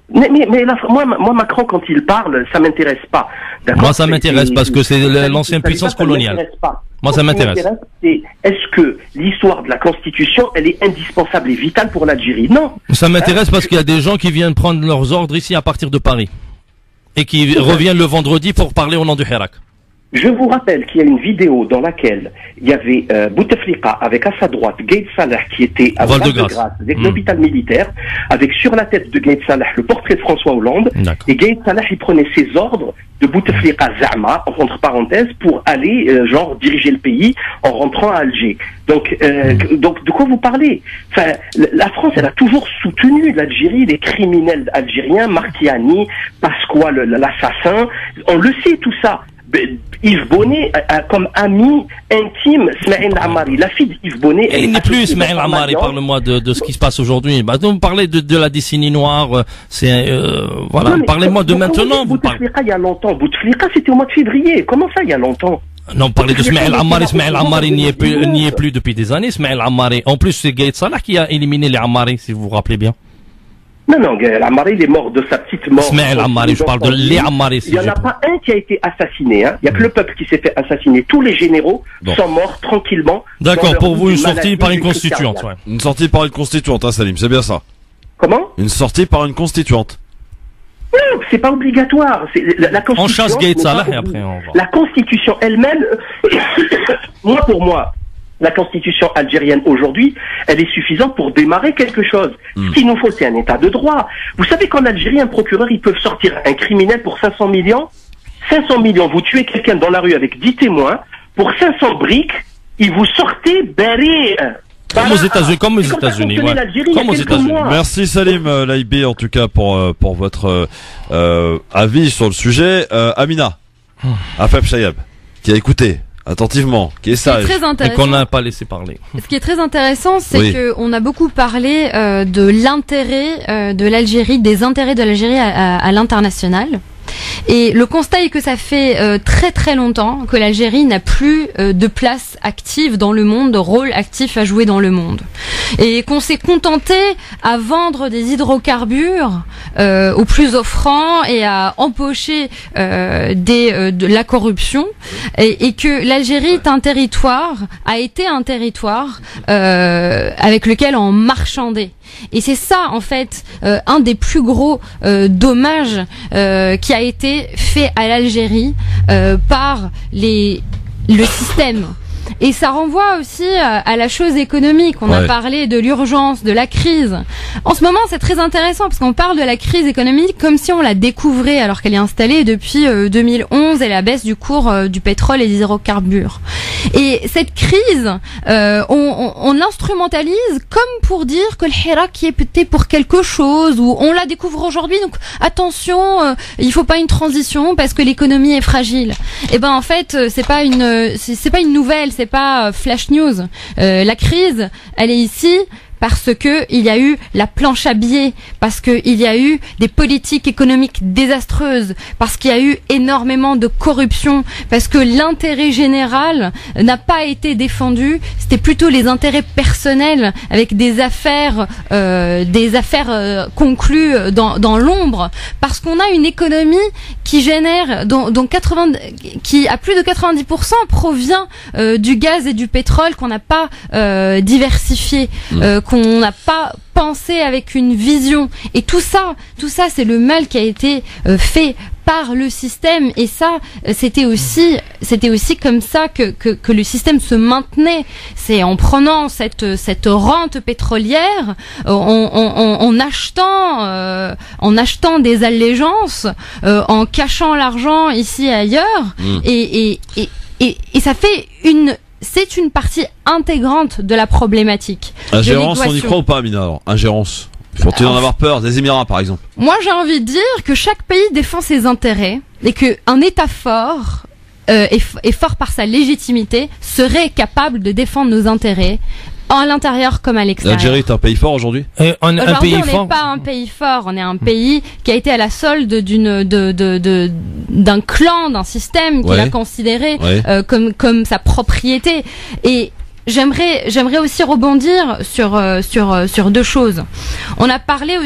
Moi Macron quand il parle, ça m'intéresse pas. Moi ça m'intéresse parce que c'est l'ancienne puissance coloniale. Moi ça m'intéresse. Est-ce que l'histoire de la Constitution, elle est indispensable et vitale pour l'Algérie? Non. Ça m'intéresse parce qu'il y a des gens qui viennent prendre leurs ordres ici à partir de Paris et qui reviennent le vendredi pour parler au nom du Hirak. Je vous rappelle qu'il y a une vidéo dans laquelle il y avait Bouteflika avec à sa droite Gaïd Salah qui était à Val-de-Grâce avec l'hôpital militaire, avec sur la tête de Gaïd Salah le portrait de François Hollande, et Gaïd Salah il prenait ses ordres de Bouteflika Zama, entre parenthèses, pour aller diriger le pays en rentrant à Alger. Donc de quoi vous parlez? Enfin, la France elle a toujours soutenu l'Algérie, les criminels algériens, Marchiani, Pasqua l'assassin, on le sait tout ça. Yves Bonnet a comme ami intime Smaïl Ammari. La fille d'Yves Bonnet, il n'est plus Smaïl Ammari. Parle-moi de ce qui se passe aujourd'hui. Vous parlez de la décennie noire. Voilà. Parlez-moi de maintenant. Bouteflika il y a longtemps. Bouteflika c'était au mois de février. Comment ça il y a longtemps? Non, parlez de Smaïl Ammari. Smaïl Ammari n'y est plus depuis des années. Smaïl Ammari. En plus, c'est Gaïd Salah qui a éliminé les Ammari, si vous vous rappelez bien. Non, Ammari, il est mort de sa petite mort. Smaïl Ammari, je parle de les Ammari. Il n'y en a pas un qui a été assassiné. Il n'y a que le peuple qui s'est fait assassiner. Tous les généraux sont morts tranquillement. D'accord, pour vous, une sortie par une constituante. Ouais. Une sortie par une constituante, Salim, c'est bien ça. Comment? Une sortie par une constituante. Non, c'est pas obligatoire. La constitution. On chasse Gaïd Salah et après on va. La constitution elle-même, pour moi, la constitution algérienne aujourd'hui, elle est suffisante pour démarrer quelque chose. Ce qu'il nous faut, c'est un état de droit. Vous savez qu'en Algérie, un procureur, ils peuvent sortir un criminel pour 500 millions. 500 millions, vous tuez quelqu'un dans la rue avec 10 témoins, pour 500 briques, ils vous sortez barré. Comme aux États-Unis, comme aux États-Unis, ouais. Comme aux États-Unis. Merci Salim Laïbi, en tout cas pour votre avis sur le sujet. Amina, Afeb Chayab, qui a écouté attentivement, qui est sage, et qu'on n'a pas laissé parler. Ce qui est très intéressant, c'est que on a beaucoup parlé de l'intérêt de l'Algérie, des intérêts de l'Algérie à l'international. Et le constat est que ça fait très très longtemps que l'Algérie n'a plus de place active dans le monde, de rôle actif à jouer dans le monde. Et qu'on s'est contenté à vendre des hydrocarbures aux plus offrants et à empocher de la corruption, et que l'Algérie est a été un territoire avec lequel on marchandait. Et c'est ça, en fait, un des plus gros dommages qui a été fait à l'Algérie par le système. Et ça renvoie aussi à la chose économique. On a parlé de l'urgence, de la crise. En ce moment, c'est très intéressant parce qu'on parle de la crise économique comme si on la découvrait alors qu'elle est installée depuis 2011 et la baisse du cours du pétrole et des hydrocarbures. Et cette crise, on l'instrumentalise comme pour dire que le Hirak y est peut-être pour quelque chose, ou on la découvre aujourd'hui, donc attention, il faut pas une transition parce que l'économie est fragile. Et ben en fait, c'est pas une nouvelle, c'est pas flash news. La crise, elle est ici parce que il y a eu la planche à billets, parce que il y a eu des politiques économiques désastreuses, parce qu'il y a eu énormément de corruption, parce que l'intérêt général n'a pas été défendu, c'était plutôt les intérêts personnels avec des affaires conclues dans l'ombre, parce qu'on a une économie qui génère qui à plus de 90% provient du gaz et du pétrole qu'on n'a pas diversifié, qu'on n'a pas pensé avec une vision. Et tout ça, c'est le mal qui a été fait par le système. Et ça, c'était aussi comme ça que le système se maintenait. C'est en prenant cette rente pétrolière, en achetant des allégeances, en cachant l'argent ici et ailleurs, et ça fait c'est une partie intégrante de la problématique. Ingérence, on y croit ou pas, Amina, alors? Ingérence. Faut-il en avoir peur? Des Émirats, par exemple. Moi, j'ai envie de dire que chaque pays défend ses intérêts et qu'un État fort, et fort par sa légitimité, serait capable de défendre nos intérêts à l'intérieur comme à l'extérieur. L'Algérie est un pays fort aujourd'hui. Aujourd'hui, on n'est pas un pays fort, on est un pays qui a été à la solde d'un clan, d'un système qu'il a considéré comme sa propriété. Et j'aimerais aussi rebondir sur deux choses. On a parlé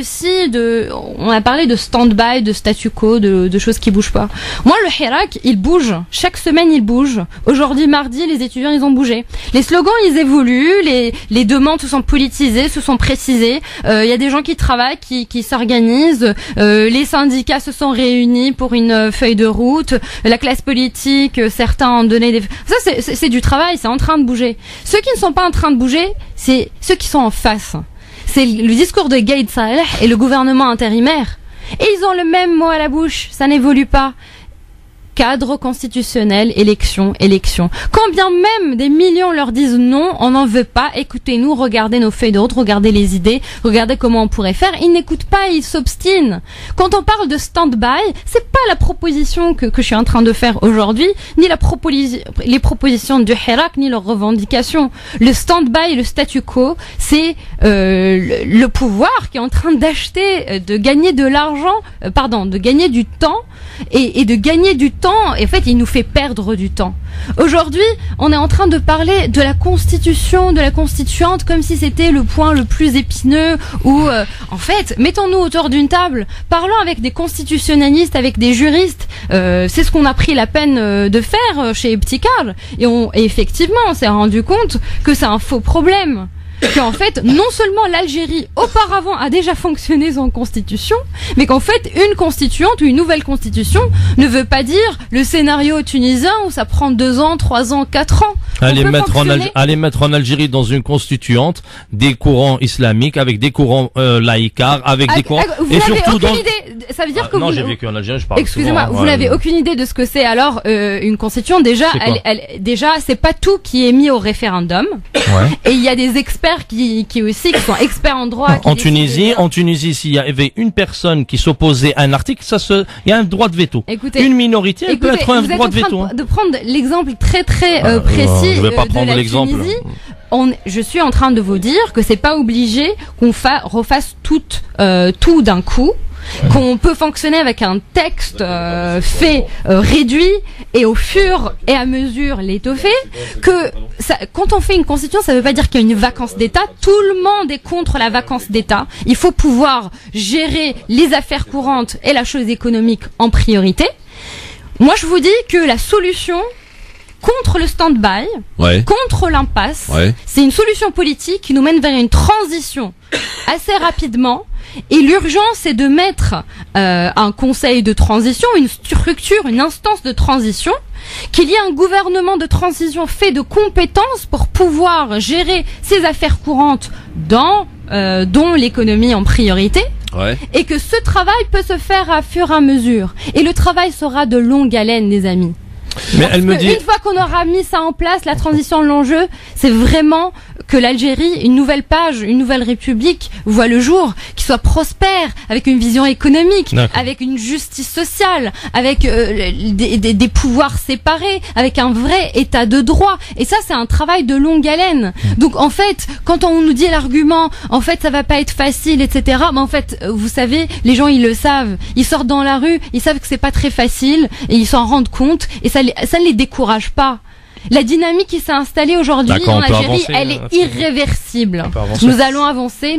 de stand-by, de statu quo, de choses qui bougent pas. Moi, le Hirak, il bouge. Chaque semaine, il bouge. Aujourd'hui, mardi, les étudiants, ils ont bougé. Les slogans, ils évoluent. Les demandes se sont politisées, se sont précisées. Il y a des gens qui travaillent, qui s'organisent. Les syndicats se sont réunis pour une feuille de route. La classe politique, certains ont donné des... Ça, c'est du travail, c'est en train de bouger. Ceux qui ne sont pas en train de bouger, c'est ceux qui sont en face. C'est le discours de Gaïd Salah et le gouvernement intérimaire. Et ils ont le même mot à la bouche, ça n'évolue pas. Cadre constitutionnel, élection. Quand bien même des millions leur disent non, on n'en veut pas, écoutez-nous, regardez nos feuilles de route, regardez les idées, regardez comment on pourrait faire, ils n'écoutent pas, ils s'obstinent. Quand on parle de stand-by, c'est pas la proposition que je suis en train de faire aujourd'hui, ni les propositions du Hirak, ni leurs revendications. Le stand-by, le statu quo, c'est le pouvoir qui est en train de gagner de l'argent, de gagner du temps, et de gagner du temps, et en fait il nous fait perdre du temps. Aujourd'hui, on est en train de parler de la constitution, de la constituante, comme si c'était le point le plus épineux, où en fait, mettons-nous autour d'une table, parlons avec des constitutionnalistes, avec des juristes, c'est ce qu'on a pris la peine de faire chez Iptikar, et effectivement on s'est rendu compte que c'est un faux problème. Qu'en fait, non seulement l'Algérie auparavant a déjà fonctionné sans constitution, mais qu'en fait, une constituante ou une nouvelle constitution ne veut pas dire le scénario tunisien où ça prend 2 ans, 3 ans, 4 ans. Aller mettre en Algérie dans une constituante des courants islamiques avec des courants laïcars, avec des courants... Vous n'avez aucune idée, ça veut dire que j'ai vécu en Algérie, je parle Excusez-moi, souvent, vous n'avez aucune idée de ce que c'est alors une constituante. Déjà, c'est pas tout qui est mis au référendum. Et il y a des experts qui sont experts en droit. En Tunisie, s'il y avait une personne qui s'opposait à un article, il y a un droit de veto. Écoutez, une minorité, elle peut être un droit de veto. De prendre l'exemple très précis je vais pas prendre de la l'exemple. Tunisie. Je suis en train de vous dire que c'est pas obligé qu'on refasse tout d'un coup. qu'on peut fonctionner avec un texte réduit et au fur et à mesure l'étoffer, que quand on fait une constitution, ça veut pas dire qu'il y a une vacance d'État. Tout le monde est contre la vacance d'État. Il faut pouvoir gérer les affaires courantes et la chose économique en priorité. Moi, je vous dis que la solution contre le stand-by, contre l'impasse, c'est une solution politique qui nous mène vers une transition assez rapidement. Et l'urgence, c'est de mettre un conseil de transition, une structure, une instance de transition, qu'il y ait un gouvernement de transition fait de compétences pour pouvoir gérer ces affaires courantes dont l'économie en priorité. Et que ce travail peut se faire à fur et à mesure. Et le travail sera de longue haleine, les amis. Mais elle me dit... Une fois qu'on aura mis ça en place, la transition, l'enjeu, c'est vraiment que l'Algérie, une nouvelle page, une nouvelle république voit le jour, qui soit prospère, avec une vision économique, avec une justice sociale, avec des pouvoirs séparés, avec un vrai état de droit. Et ça, c'est un travail de longue haleine. Donc en fait, quand on nous dit l'argument, en fait, ça va pas être facile, etc. Mais en fait, vous savez, les gens, ils le savent. Ils sortent dans la rue, ils savent que c'est pas très facile, et ils s'en rendent compte, et ça ne les décourage pas. La dynamique qui s'est installée aujourd'hui en Algérie, elle est irréversible. Nous allons avancer.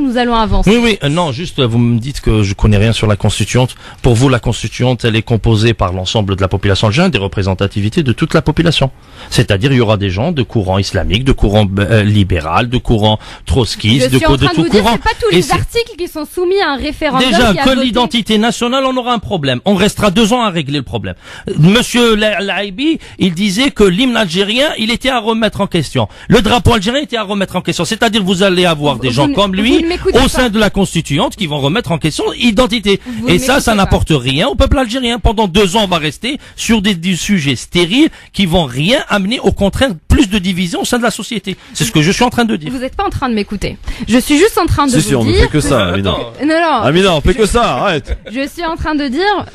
Oui, non, juste, vous me dites que je connais rien sur la constituante. Pour vous, la constituante, elle est composée par l'ensemble de la population algérienne, des représentativités de toute la population. C'est-à-dire, il y aura des gens de courant islamique, de courant libéral, de courant trotskiste, de tout courant. C'est pas tous les articles qui sont soumis à un référendum. Déjà, que l'identité nationale, on aura un problème. On restera 2 ans à régler le problème. Monsieur Laïbi, il disait que l'hymne algérien, il était à remettre en question. Le drapeau algérien était à remettre en question. C'est-à-dire, vous allez avoir des gens comme lui au sein de la constituante qui vont remettre en question l'identité. Et ça n'apporte rien au peuple algérien. Pendant 2 ans, on va rester sur des sujets stériles qui vont rien amener, au contraire, plus de division au sein de la société. C'est ce que je suis en train de dire. Vous n'êtes pas en train de m'écouter. Je suis juste en train de vous dire... on ne fait que ça, Amina. Non. Amina, on fait que ça, arrête. Je suis en train de dire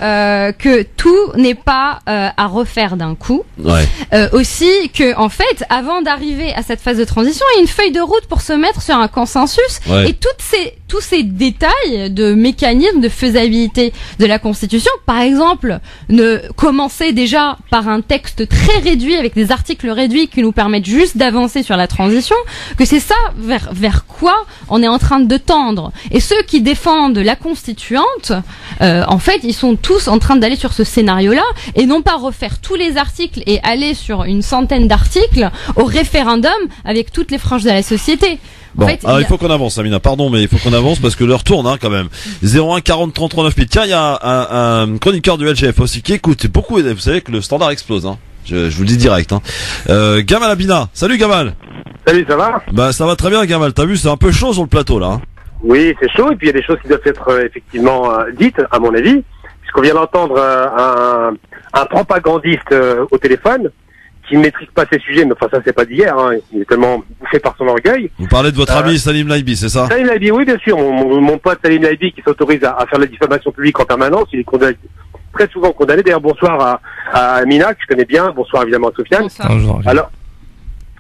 que tout n'est pas à refaire d'un coup. Aussi que, en fait, avant d'arriver à cette phase de transition, il y a une feuille de route pour se mettre sur un consensus. Et tous ces détails de mécanismes de faisabilité de la Constitution, par exemple, commencer déjà par un texte très réduit avec des articles réduits qui nous permettent juste d'avancer sur la transition, que c'est ça vers quoi on est en train de tendre. Et ceux qui défendent la Constituante, en fait, ils sont tous en train d'aller sur ce scénario-là et non pas refaire tous les articles et aller sur une centaine d'articles au référendum avec toutes les franges de la société. Bon, en fait, il faut qu'on avance, Amina, pardon, mais il faut qu'on avance parce que l'heure tourne, quand même. 01 40 30 39 000. Tiens, il y a un chroniqueur du LGF aussi qui écoute beaucoup, vous savez que le standard explose, je vous le dis direct, Gamal Abina. Salut Gamal. Salut, ça va? Bah, ça va très bien, Gamal. T'as vu, c'est un peu chaud sur le plateau, là. Oui, c'est chaud, et puis il y a des choses qui doivent être, effectivement, dites, à mon avis, puisqu'on vient d'entendre un propagandiste au téléphone, qui ne maîtrise pas ces sujets, mais enfin ça c'est pas d'hier, il est tellement bouffé par son orgueil. Vous parlez de votre ami Salim Laïbi, c'est ça? Salim Laïbi, oui bien sûr, mon pote Salim Laïbi qui s'autorise à faire la diffamation publique en permanence, il est condamné, très souvent condamné. D'ailleurs bonsoir à Amina, que je connais bien, bonsoir évidemment à Sofiane. Bonsoir. Alors,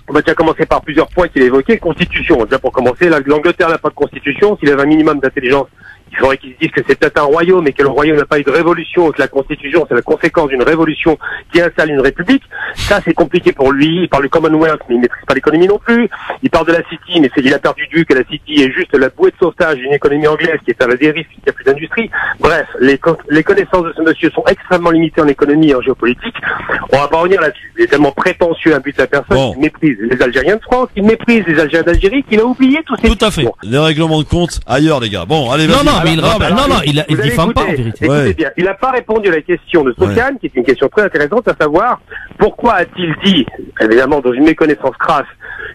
on va déjà commencer par plusieurs points qu'il a évoqués. Constitution, déjà pour commencer, l'Angleterre n'a pas de constitution, s'il avait un minimum d'intelligence, il faudrait qu'ils se disent que c'est peut-être un royaume et que le royaume n'a pas eu de révolution, que la constitution c'est la conséquence d'une révolution qui installe une république. Ça c'est compliqué pour lui. Il parle du Commonwealth mais il maîtrise pas l'économie non plus. Il parle de la City mais il a perdu du que la City est juste la bouée de sauvetage d'une économie anglaise qui est à la dérive puisqu'il n'y a plus d'industrie. Bref, les connaissances de ce monsieur sont extrêmement limitées en économie et en géopolitique. On va pas revenir là-dessus. Il est tellement prétentieux à but de la personne qu'il méprise les Algériens de France, qu'il méprise les Algériens d'Algérie, qu'il a oublié tous ces... Tout à fait. Les règlements de compte ailleurs les gars. Bon, allez, vas-y. Mais il diffame pas en vérité. Écoutez bien, il n'a pas répondu à la question de Sofiane, qui est une question très intéressante, à savoir pourquoi a-t-il dit, évidemment dans une méconnaissance crasse,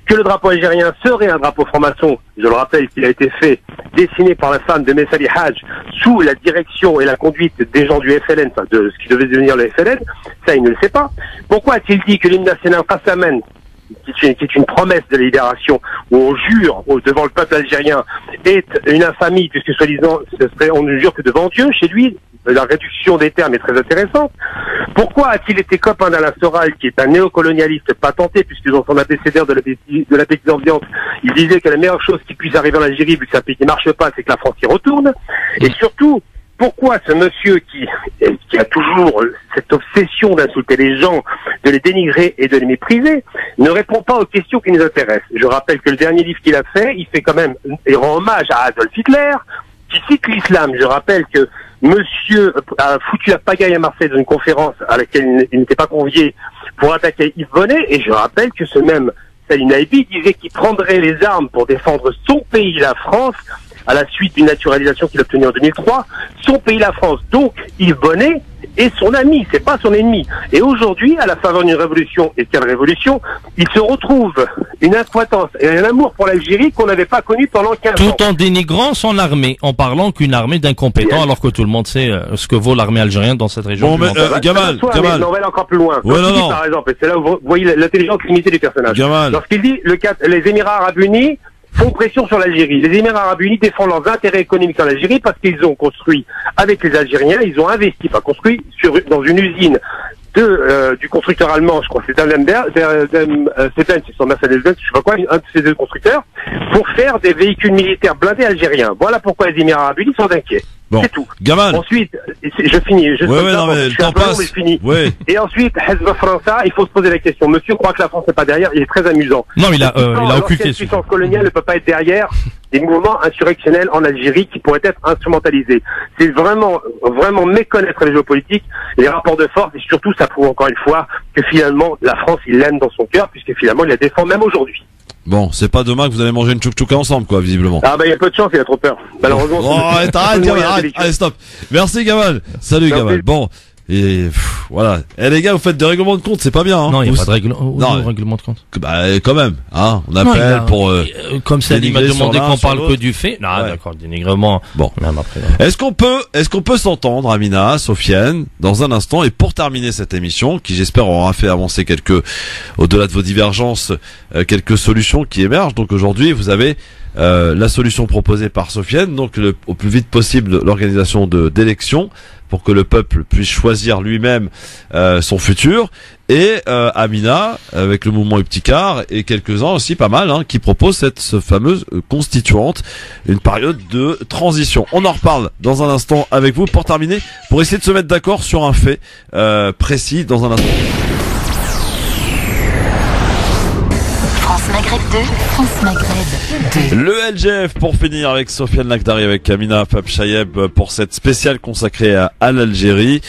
que le drapeau algérien serait un drapeau franc-maçon. Je le rappelle qu'il a été fait, dessiné par la femme de Messali Hadj, sous la direction et la conduite des gens du FLN, enfin de ce qui devait devenir le FLN. Ça, il ne le sait pas. Pourquoi a-t-il dit que l'hymne national Qassaman, qui est une promesse de la libération, où on jure devant le peuple algérien, est une infamie, puisque soi-disant, on ne jure que devant Dieu, chez lui, la réduction des termes est très intéressante. Pourquoi a-t-il été copain d'Alain Soral, qui est un néocolonialiste patenté, puisque dans son abécédaire de l'appétit ambiante, il disait que la meilleure chose qui puisse arriver en Algérie, vu que c'est un pays qui ne marche pas, c'est que la France y retourne. Et surtout, pourquoi ce monsieur qui a toujours cette obsession d'insulter les gens, de les dénigrer et de les mépriser, ne répond pas aux questions qui nous intéressent. Je rappelle que le dernier livre qu'il a fait, il rend hommage à Adolf Hitler, qui cite l'islam. Je rappelle que monsieur a foutu la pagaille à Marseille dans une conférence à laquelle il n'était pas convié pour attaquer Yves Bonnet, et je rappelle que ce même Salim Naïbi disait qu'il prendrait les armes pour défendre son pays, la France, à la suite d'une naturalisation qu'il a obtenue en 2003, son pays, la France. Donc, Yves Bonnet est son ami, c'est pas son ennemi. Et aujourd'hui, à la faveur d'une révolution, et quelle révolution, il se retrouve une incohérence et un amour pour l'Algérie qu'on n'avait pas connu pendant 15 ans. Tout en dénigrant son armée, en parlant qu'une armée d'incompétents, alors que tout le monde sait ce que vaut l'armée algérienne dans cette région. Bon, mais Gamal, on va aller encore plus loin. Ouais, non. Par exemple, et c'est là où vous voyez l'intelligence limitée du personnage. Gamal. Lorsqu'il dit les Émirats Arabes Unis font pression sur l'Algérie. Les Émirats Arabes Unis défendent leurs intérêts économiques en Algérie parce qu'ils ont construit avec les Algériens, ils ont investi, pas construit, dans une usine du constructeur allemand, je crois, c'est son Mercedes-Benz, je sais pas quoi, un de ces deux constructeurs, pour faire des véhicules militaires blindés algériens. Voilà pourquoi les Émirats Arabes Unis sont inquiets. Bon. C'est tout. Gamal. Ensuite, je finis. Le temps passe. Je finis. Ouais. Et ensuite, Hezbollah France, il faut se poser la question. Monsieur croit que la France n'est pas derrière, il est très amusant. Non, il a occulté. La puissance coloniale ne peut pas être derrière des mouvements insurrectionnels en Algérie qui pourraient être instrumentalisés. C'est vraiment méconnaître les géopolitiques, les rapports de force, et surtout, ça prouve encore une fois que finalement, la France, il l'aime dans son cœur, puisque finalement, il la défend même aujourd'hui. Bon, c'est pas demain que vous allez manger une tchouk-tchouk ensemble, quoi, visiblement. Ah bah, il y a peu de chance, il a trop peur. Malheureusement. Arrête, allez, stop. Merci, Gamal. Salut, Gamal. Bon. Et voilà. Les gars, vous faites des règlements de compte, c'est pas bien. Hein. Non, il n'y a pas de règlement de compte. Bah quand même, hein. On appelle pour. Comme Salim m'a demandé qu'on parle que du fait. Non, d'accord, dénigrement. Bon. Même après. Est-ce qu'on peut s'entendre, Amina, Sofiane, dans un instant, et pour terminer cette émission, qui j'espère aura fait avancer au-delà de vos divergences, quelques solutions qui émergent. Donc aujourd'hui, vous avez la solution proposée par Sofiane, donc au plus vite possible l'organisation d'élections pour que le peuple puisse choisir lui-même son futur, et Amina avec le mouvement Iptikar et quelques-uns aussi pas mal qui proposent cette fameuse constituante, une période de transition. On en reparle dans un instant avec vous pour terminer, pour essayer de se mettre d'accord sur un fait précis dans un instant. Maghreb 2, France Maghreb 2. Le LGF pour finir avec Sofiane Lakhdari, avec Amina Fabchayeb pour cette spéciale consacrée à l'Algérie.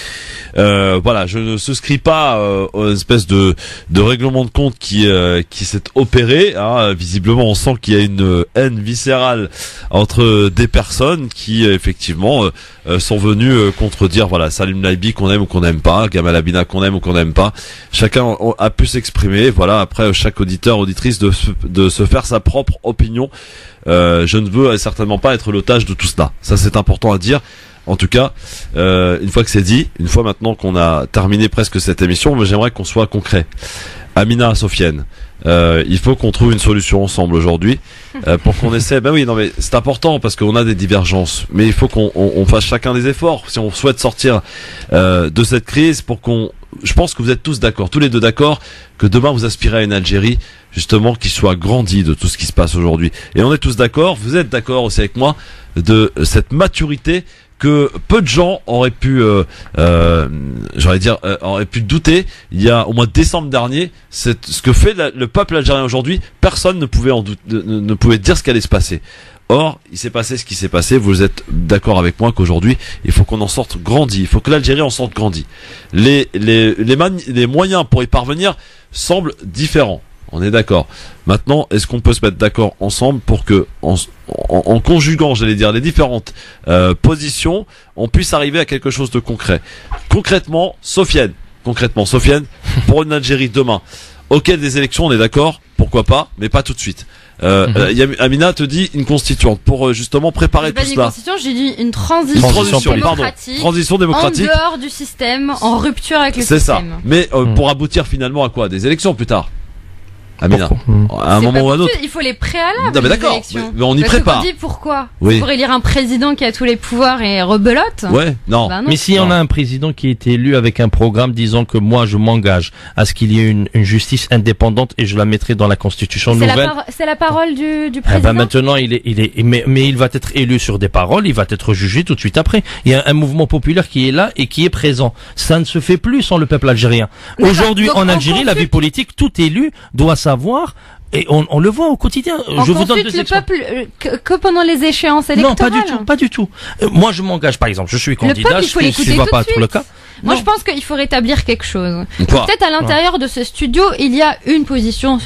Voilà, je ne souscris pas aux espèces de règlement de compte qui s'est opéré. Visiblement, on sent qu'il y a une haine viscérale entre des personnes qui effectivement sont venues contredire Salim Naïbi qu'on aime ou qu'on n'aime pas, Gamal Abina qu'on aime ou qu'on n'aime pas. Chacun a pu s'exprimer. Voilà, après chaque auditeur, auditrice de se faire sa propre opinion. Je ne veux certainement pas être l'otage de tout cela. Ça, c'est important à dire. En tout cas, une fois que c'est dit, une fois maintenant qu'on a terminé presque cette émission, j'aimerais qu'on soit concret. Amina, Sofiane, il faut qu'on trouve une solution ensemble aujourd'hui pour qu'on essaie. Ben oui, non mais c'est important parce qu'on a des divergences, mais il faut qu'on fasse chacun des efforts si on souhaite sortir de cette crise. Je pense que vous êtes tous d'accord, tous les deux d'accord, que demain vous aspirez à une Algérie justement qui soit grandie de tout ce qui se passe aujourd'hui. Et on est tous d'accord, vous êtes d'accord aussi avec moi, de cette maturité que peu de gens auraient pu, auraient pu douter. Il y a au mois de décembre dernier, ce que fait le peuple algérien aujourd'hui, personne ne pouvait dire ce qu'allait se passer. Or, il s'est passé ce qui s'est passé. Vous êtes d'accord avec moi qu'aujourd'hui, il faut qu'on en sorte grandi. Il faut que l'Algérie en sorte grandi. Les moyens pour y parvenir semblent différents. On est d'accord. Maintenant, est-ce qu'on peut se mettre d'accord ensemble pour que, en conjuguant, j'allais dire, les différentes positions, on puisse arriver à quelque chose de concret. Concrètement, Sofiane, pour une Algérie demain. Ok, des élections, on est d'accord. Pourquoi pas, mais pas tout de suite. Amina te dit une constituante pour justement préparer tout cela. J'ai dit une transition démocratique. Transition démocratique. En dehors du système, en rupture avec le système. C'est ça. Mais pour aboutir finalement à quoi? Des élections plus tard. Amina. À un moment ou à un autre. Il faut les préalables. Non, mais d'accord. Mais on y prépare. On dit pourquoi? Oui. Pour élire un président qui a tous les pouvoirs et rebelote. Ouais, non. Bah non. Mais si on a un président qui est élu avec un programme disant que moi je m'engage à ce qu'il y ait une justice indépendante et je la mettrai dans la constitution nouvelle. C'est la parole du président. Eh ben maintenant mais il va être élu sur des paroles, il va être jugé tout de suite après. Il y a un mouvement populaire qui est là et qui est présent. Ça ne se fait plus sans le peuple algérien. Aujourd'hui en Algérie, la vie politique, tout élu doit savoir. Et on le voit au quotidien. Je vous donne le peuple que pendant les échéances électorales. Non, pas du tout. Moi, je m'engage, par exemple, je suis candidat, je ne va pas être le cas. Moi, je pense qu'il faut rétablir quelque chose. Peut-être à l'intérieur de ce studio, il y a une position.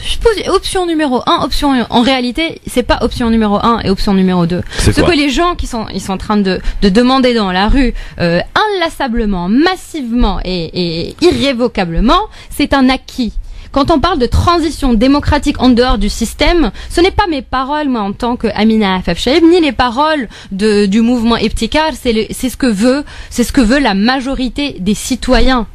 Option numéro 1, en réalité, c'est pas option numéro 1 et option numéro 2. Ce que les gens ils sont en train de demander dans la rue, inlassablement, massivement et irrévocablement, c'est un acquis. Quand on parle de transition démocratique en dehors du système, ce n'est pas mes paroles, moi, en tant que Amina Afaf Chaib, ni les paroles du mouvement Ibtikar, c'est ce que veut la majorité des citoyens.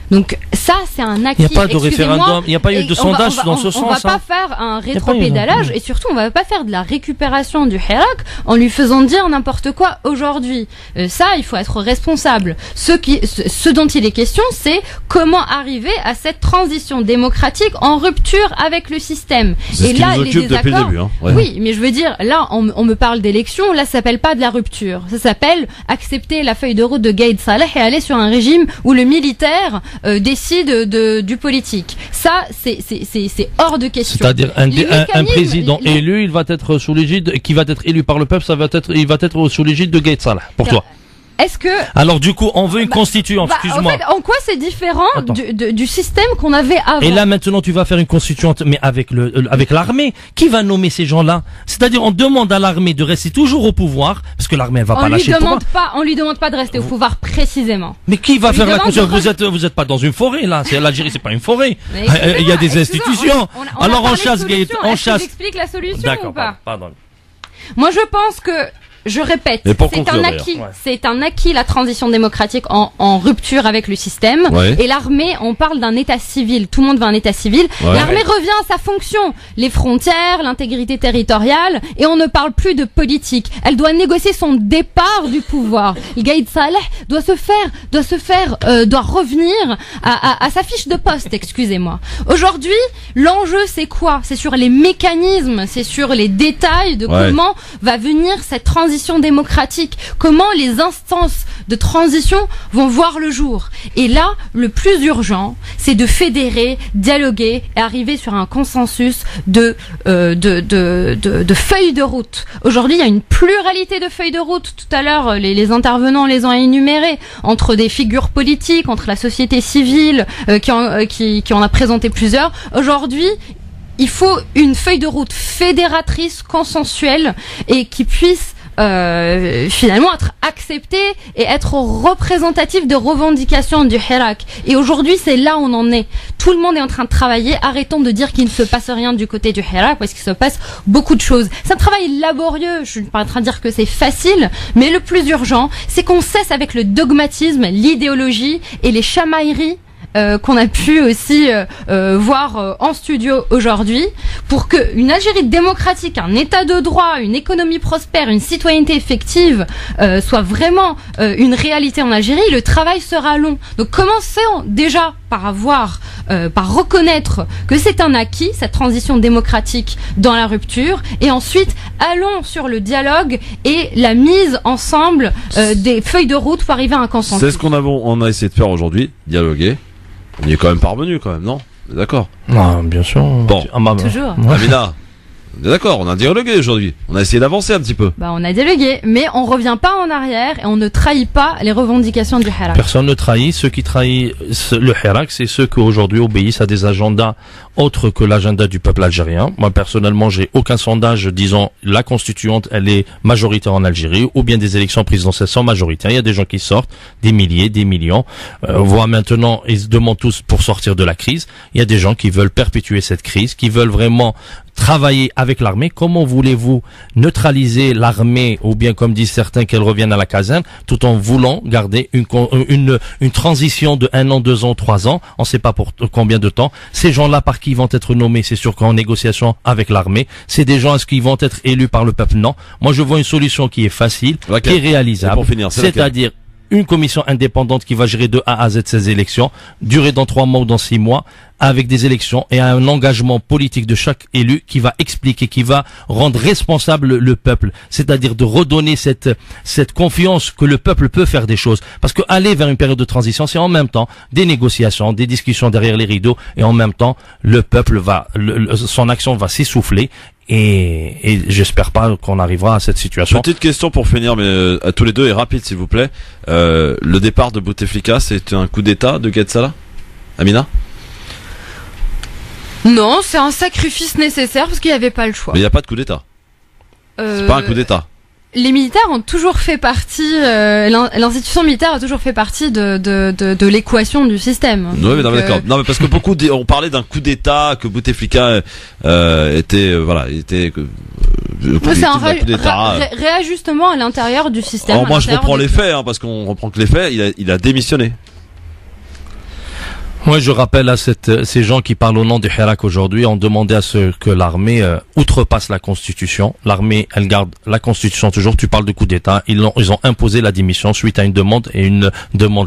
Donc ça, c'est un acquis. Il n'y a pas de référendum, il n'y a pas eu de sondage dans ce sens. On va pas faire un rétropédalage et surtout on va pas faire de la récupération du Hirak en lui faisant dire n'importe quoi aujourd'hui. Ça, il faut être responsable. Ce dont il est question, c'est comment arriver à cette transition démocratique en rupture avec le système. C'est et là, les désaccords. Début, hein. Ouais. Oui, mais je veux dire, là, on me parle d'élection. Là, ça s'appelle pas de la rupture. Ça s'appelle accepter la feuille de route de Gaïd Saleh et aller sur un régime où le militaire décide du politique. Ça, c'est hors de question. C'est-à-dire un président élu, il va être sous l'égide, qui va être élu par le peuple, il va être sous l'égide de Gaïd Saleh. Pour toi. Est-ce que... Alors du coup, on veut une constituante, excuse-moi. En fait, en quoi c'est différent du système qu'on avait avant? Et là maintenant tu vas faire une constituante, mais avec l'armée. Qui va nommer ces gens-là? C'est-à-dire on demande à l'armée de rester toujours au pouvoir, parce que l'armée elle va pas lâcher le pouvoir. On lui demande pas de rester au pouvoir précisément. Mais qui va faire la constituante? Vous êtes pas dans une forêt là. L'Algérie, c'est pas une forêt. Il y a des institutions. Alors on chasse. J'explique la solution. D'accord, ou pas? Pardon. Moi je pense que... Je répète, c'est un acquis. C'est un acquis, la transition démocratique en rupture avec le système. Ouais. Et l'armée, on parle d'un état civil. Tout le monde veut un état civil. Ouais. L'armée revient à sa fonction. Les frontières, l'intégrité territoriale. Et on ne parle plus de politique. Elle doit négocier son départ du pouvoir. Le Gaïd Saleh doit revenir à sa fiche de poste, excusez-moi. Aujourd'hui, l'enjeu, c'est quoi? C'est sur les mécanismes, c'est sur les détails de comment va venir cette transition démocratique, comment les instances de transition vont voir le jour. Et là, le plus urgent, c'est de fédérer, dialoguer et arriver sur un consensus de feuilles de route. Aujourd'hui, il y a une pluralité de feuilles de route. Tout à l'heure, les intervenants les ont énumérées, entre des figures politiques, entre la société civile, qui en a présenté plusieurs. Aujourd'hui, il faut une feuille de route fédératrice, consensuelle, et qui puisse finalement être accepté et être représentatif des revendications du Hirak. Et aujourd'hui, c'est là où on en est. Tout le monde est en train de travailler. Arrêtons de dire qu'il ne se passe rien du côté du Hirak, parce qu'il se passe beaucoup de choses. C'est un travail laborieux. Je suis pas en train de dire que c'est facile, mais le plus urgent, c'est qu'on cesse avec le dogmatisme, l'idéologie et les chamailleries qu'on a pu aussi voir en studio aujourd'hui, pour qu'une Algérie démocratique, un état de droit, une économie prospère, une citoyenneté effective soit vraiment une réalité en Algérie. Le travail sera long. Donc commençons déjà par reconnaître que c'est un acquis, cette transition démocratique dans la rupture, et ensuite allons sur le dialogue et la mise ensemble des feuilles de route pour arriver à un consensus. C'est ce on a essayé de faire aujourd'hui, dialoguer. On y est quand même parvenu, quand même, non? D'accord. Non, bien sûr. Bon. Toujours. Amina, on est d'accord, on a dialogué aujourd'hui. On a essayé d'avancer un petit peu. On a dialogué, mais on revient pas en arrière et on ne trahit pas les revendications du Hirak. Personne ne trahit. Ceux qui trahissent le Hirak, c'est ceux qui aujourd'hui obéissent à des agendas autres que l'agenda du peuple algérien. Moi, personnellement, j'ai aucun sondage disant la constituante, elle est majoritaire en Algérie, ou bien des élections présidentielles sans majoritaire. Il y a des gens qui sortent, des milliers, des millions, voire maintenant, ils se demandent tous pour sortir de la crise. Il y a des gens qui veulent perpétuer cette crise, qui veulent vraiment travailler avec l'armée. Comment voulez-vous neutraliser l'armée, ou bien comme disent certains qu'elle revienne à la caserne, tout en voulant garder une transition de 1 an, 2 ans, 3 ans, on ne sait pas pour combien de temps. Ces gens-là, par qui ils vont être nommés, c'est sûr qu'en négociation avec l'armée. C'est des gens, est-ce qu'ils vont être élus par le peuple? Non. Moi, je vois une solution qui est facile, qui est réalisable. C'est-à-dire une commission indépendante qui va gérer de A à Z ces élections, durer dans 3 mois ou dans 6 mois, avec des élections et un engagement politique de chaque élu qui va expliquer, qui va rendre responsable le peuple. C'est-à-dire de redonner cette confiance que le peuple peut faire des choses. Parce que aller vers une période de transition, c'est en même temps des négociations, des discussions derrière les rideaux, et en même temps, le peuple son action va s'essouffler. Et j'espère pas qu'on arrivera à cette situation. Petite question pour finir, mais à tous les deux, et rapide s'il vous plaît. Le départ de Bouteflika, c'est un coup d'état de Gad Salah, Amina? Non, c'est un sacrifice nécessaire parce qu'il n'y avait pas le choix. Mais il n'y a pas de coup d'état. C'est pas un coup d'état. Les militaires ont toujours fait partie, l'institution militaire a toujours fait partie de l'équation du système. Oui, mais d'accord. Non, mais parce que beaucoup on parlait d'un coup d'état, que Bouteflika était c'est un réajustement à l'intérieur du système. Alors moi je reprends les faits, parce qu'on reprend que les faits. Il a démissionné. Moi, je rappelle à ces gens qui parlent au nom du Hirak aujourd'hui, ont demandé à ce que l'armée outrepasse la Constitution. L'armée, elle garde la Constitution toujours. Tu parles de coup d'État. Ils ont imposé la démission suite à une demande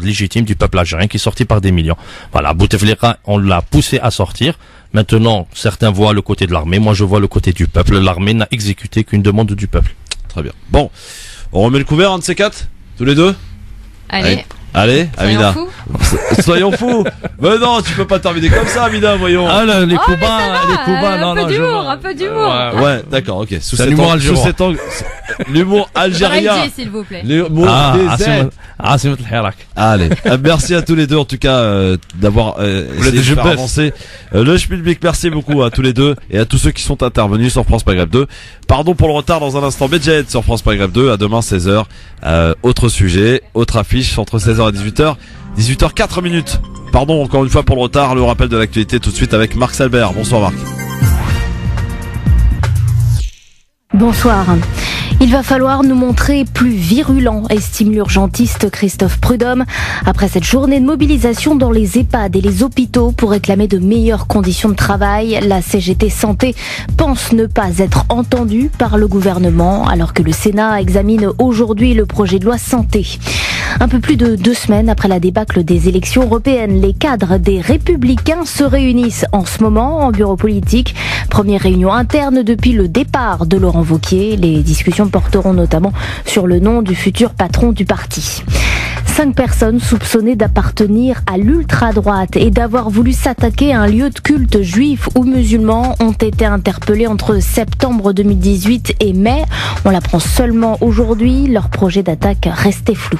légitime du peuple algérien qui est sorti par des millions. Voilà, Bouteflika, on l'a poussé à sortir. Maintenant, certains voient le côté de l'armée. Moi, je vois le côté du peuple. L'armée n'a exécuté qu'une demande du peuple. Très bien. Bon, on remet le couvert, un de ces quatre, tous les deux. Allez, Amina. Soyons fous. Mais non, tu peux pas terminer comme ça, Amina, voyons. Ah, les coups bas, un peu d'humour. Ouais, d'accord, ok. Sous cet angle, l'humour algérien. s'il vous plaît. L'humour des aides. Allez, merci à tous les deux, en tout cas, d'avoir essayé de faire avancer le Schmilblick. Merci beaucoup à tous les deux et à tous ceux qui sont intervenus sur France Maghreb 2. Pardon pour le retard, dans un instant, Medjed sur France Maghreb 2. À demain, 16h. Autre sujet, autre affiche, entre 16h et 18h. 18h04 minutes. Pardon encore une fois pour le retard. Le rappel de l'actualité tout de suite avec Marc Salbert. Bonsoir Marc. Bonsoir. Il va falloir nous montrer plus virulents, estime l'urgentiste Christophe Prudhomme, après cette journée de mobilisation dans les EHPAD et les hôpitaux pour réclamer de meilleures conditions de travail. La CGT Santé pense ne pas être entendue par le gouvernement, alors que le Sénat examine aujourd'hui le projet de loi santé. Un peu plus de 2 semaines après la débâcle des élections européennes, les cadres des Républicains se réunissent en ce moment en bureau politique. Première réunion interne depuis le départ de Laurent Wauquiez. Les discussions porteront notamment sur le nom du futur patron du parti. 5 personnes soupçonnées d'appartenir à l'ultra-droite et d'avoir voulu s'attaquer à un lieu de culte juif ou musulman ont été interpellées entre septembre 2018 et mai. On l'apprend seulement aujourd'hui, leur projet d'attaque restait flou.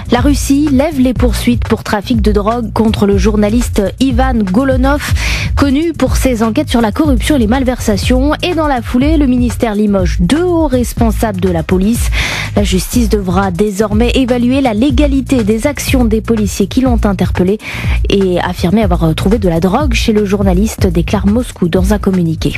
La Russie lève les poursuites pour trafic de drogue contre le journaliste Ivan Golunov, connu pour ses enquêtes sur la corruption et les malversations. Et dans la foulée, le ministère limoge 2 hauts responsables de la police. La justice devra désormais évaluer la légalité des actions des policiers qui l'ont interpellé et affirmer avoir trouvé de la drogue chez le journaliste, déclare Moscou dans un communiqué.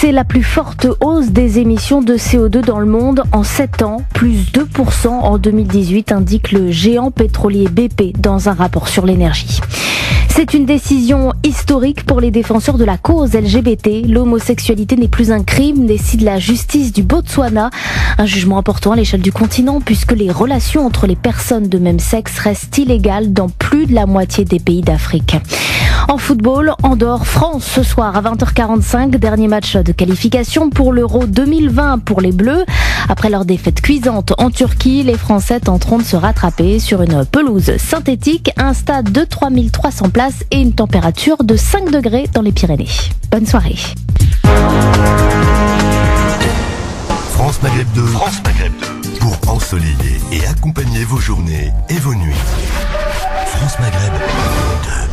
C'est la plus forte hausse des émissions de CO2 dans le monde en 7 ans, plus 2% en 2018, indique le géant pétrolier BP dans un rapport sur l'énergie. C'est une décision historique pour les défenseurs de la cause LGBT. L'homosexualité n'est plus un crime, décide la justice du Botswana. Un jugement important à l'échelle du continent puisque les relations entre les personnes de même sexe restent illégales dans plus de la moitié des pays d'Afrique. En football, Andorre, France ce soir à 20h45, dernier match de qualification pour l'Euro 2020 pour les Bleus. Après leur défaite cuisante en Turquie, les Français tenteront de se rattraper sur une pelouse synthétique, un stade de 3300 places et une température de 5 degrés dans les Pyrénées. Bonne soirée. France Maghreb 2. France Maghreb 2. Pour ensoleiller et accompagner vos journées et vos nuits. France Maghreb 2.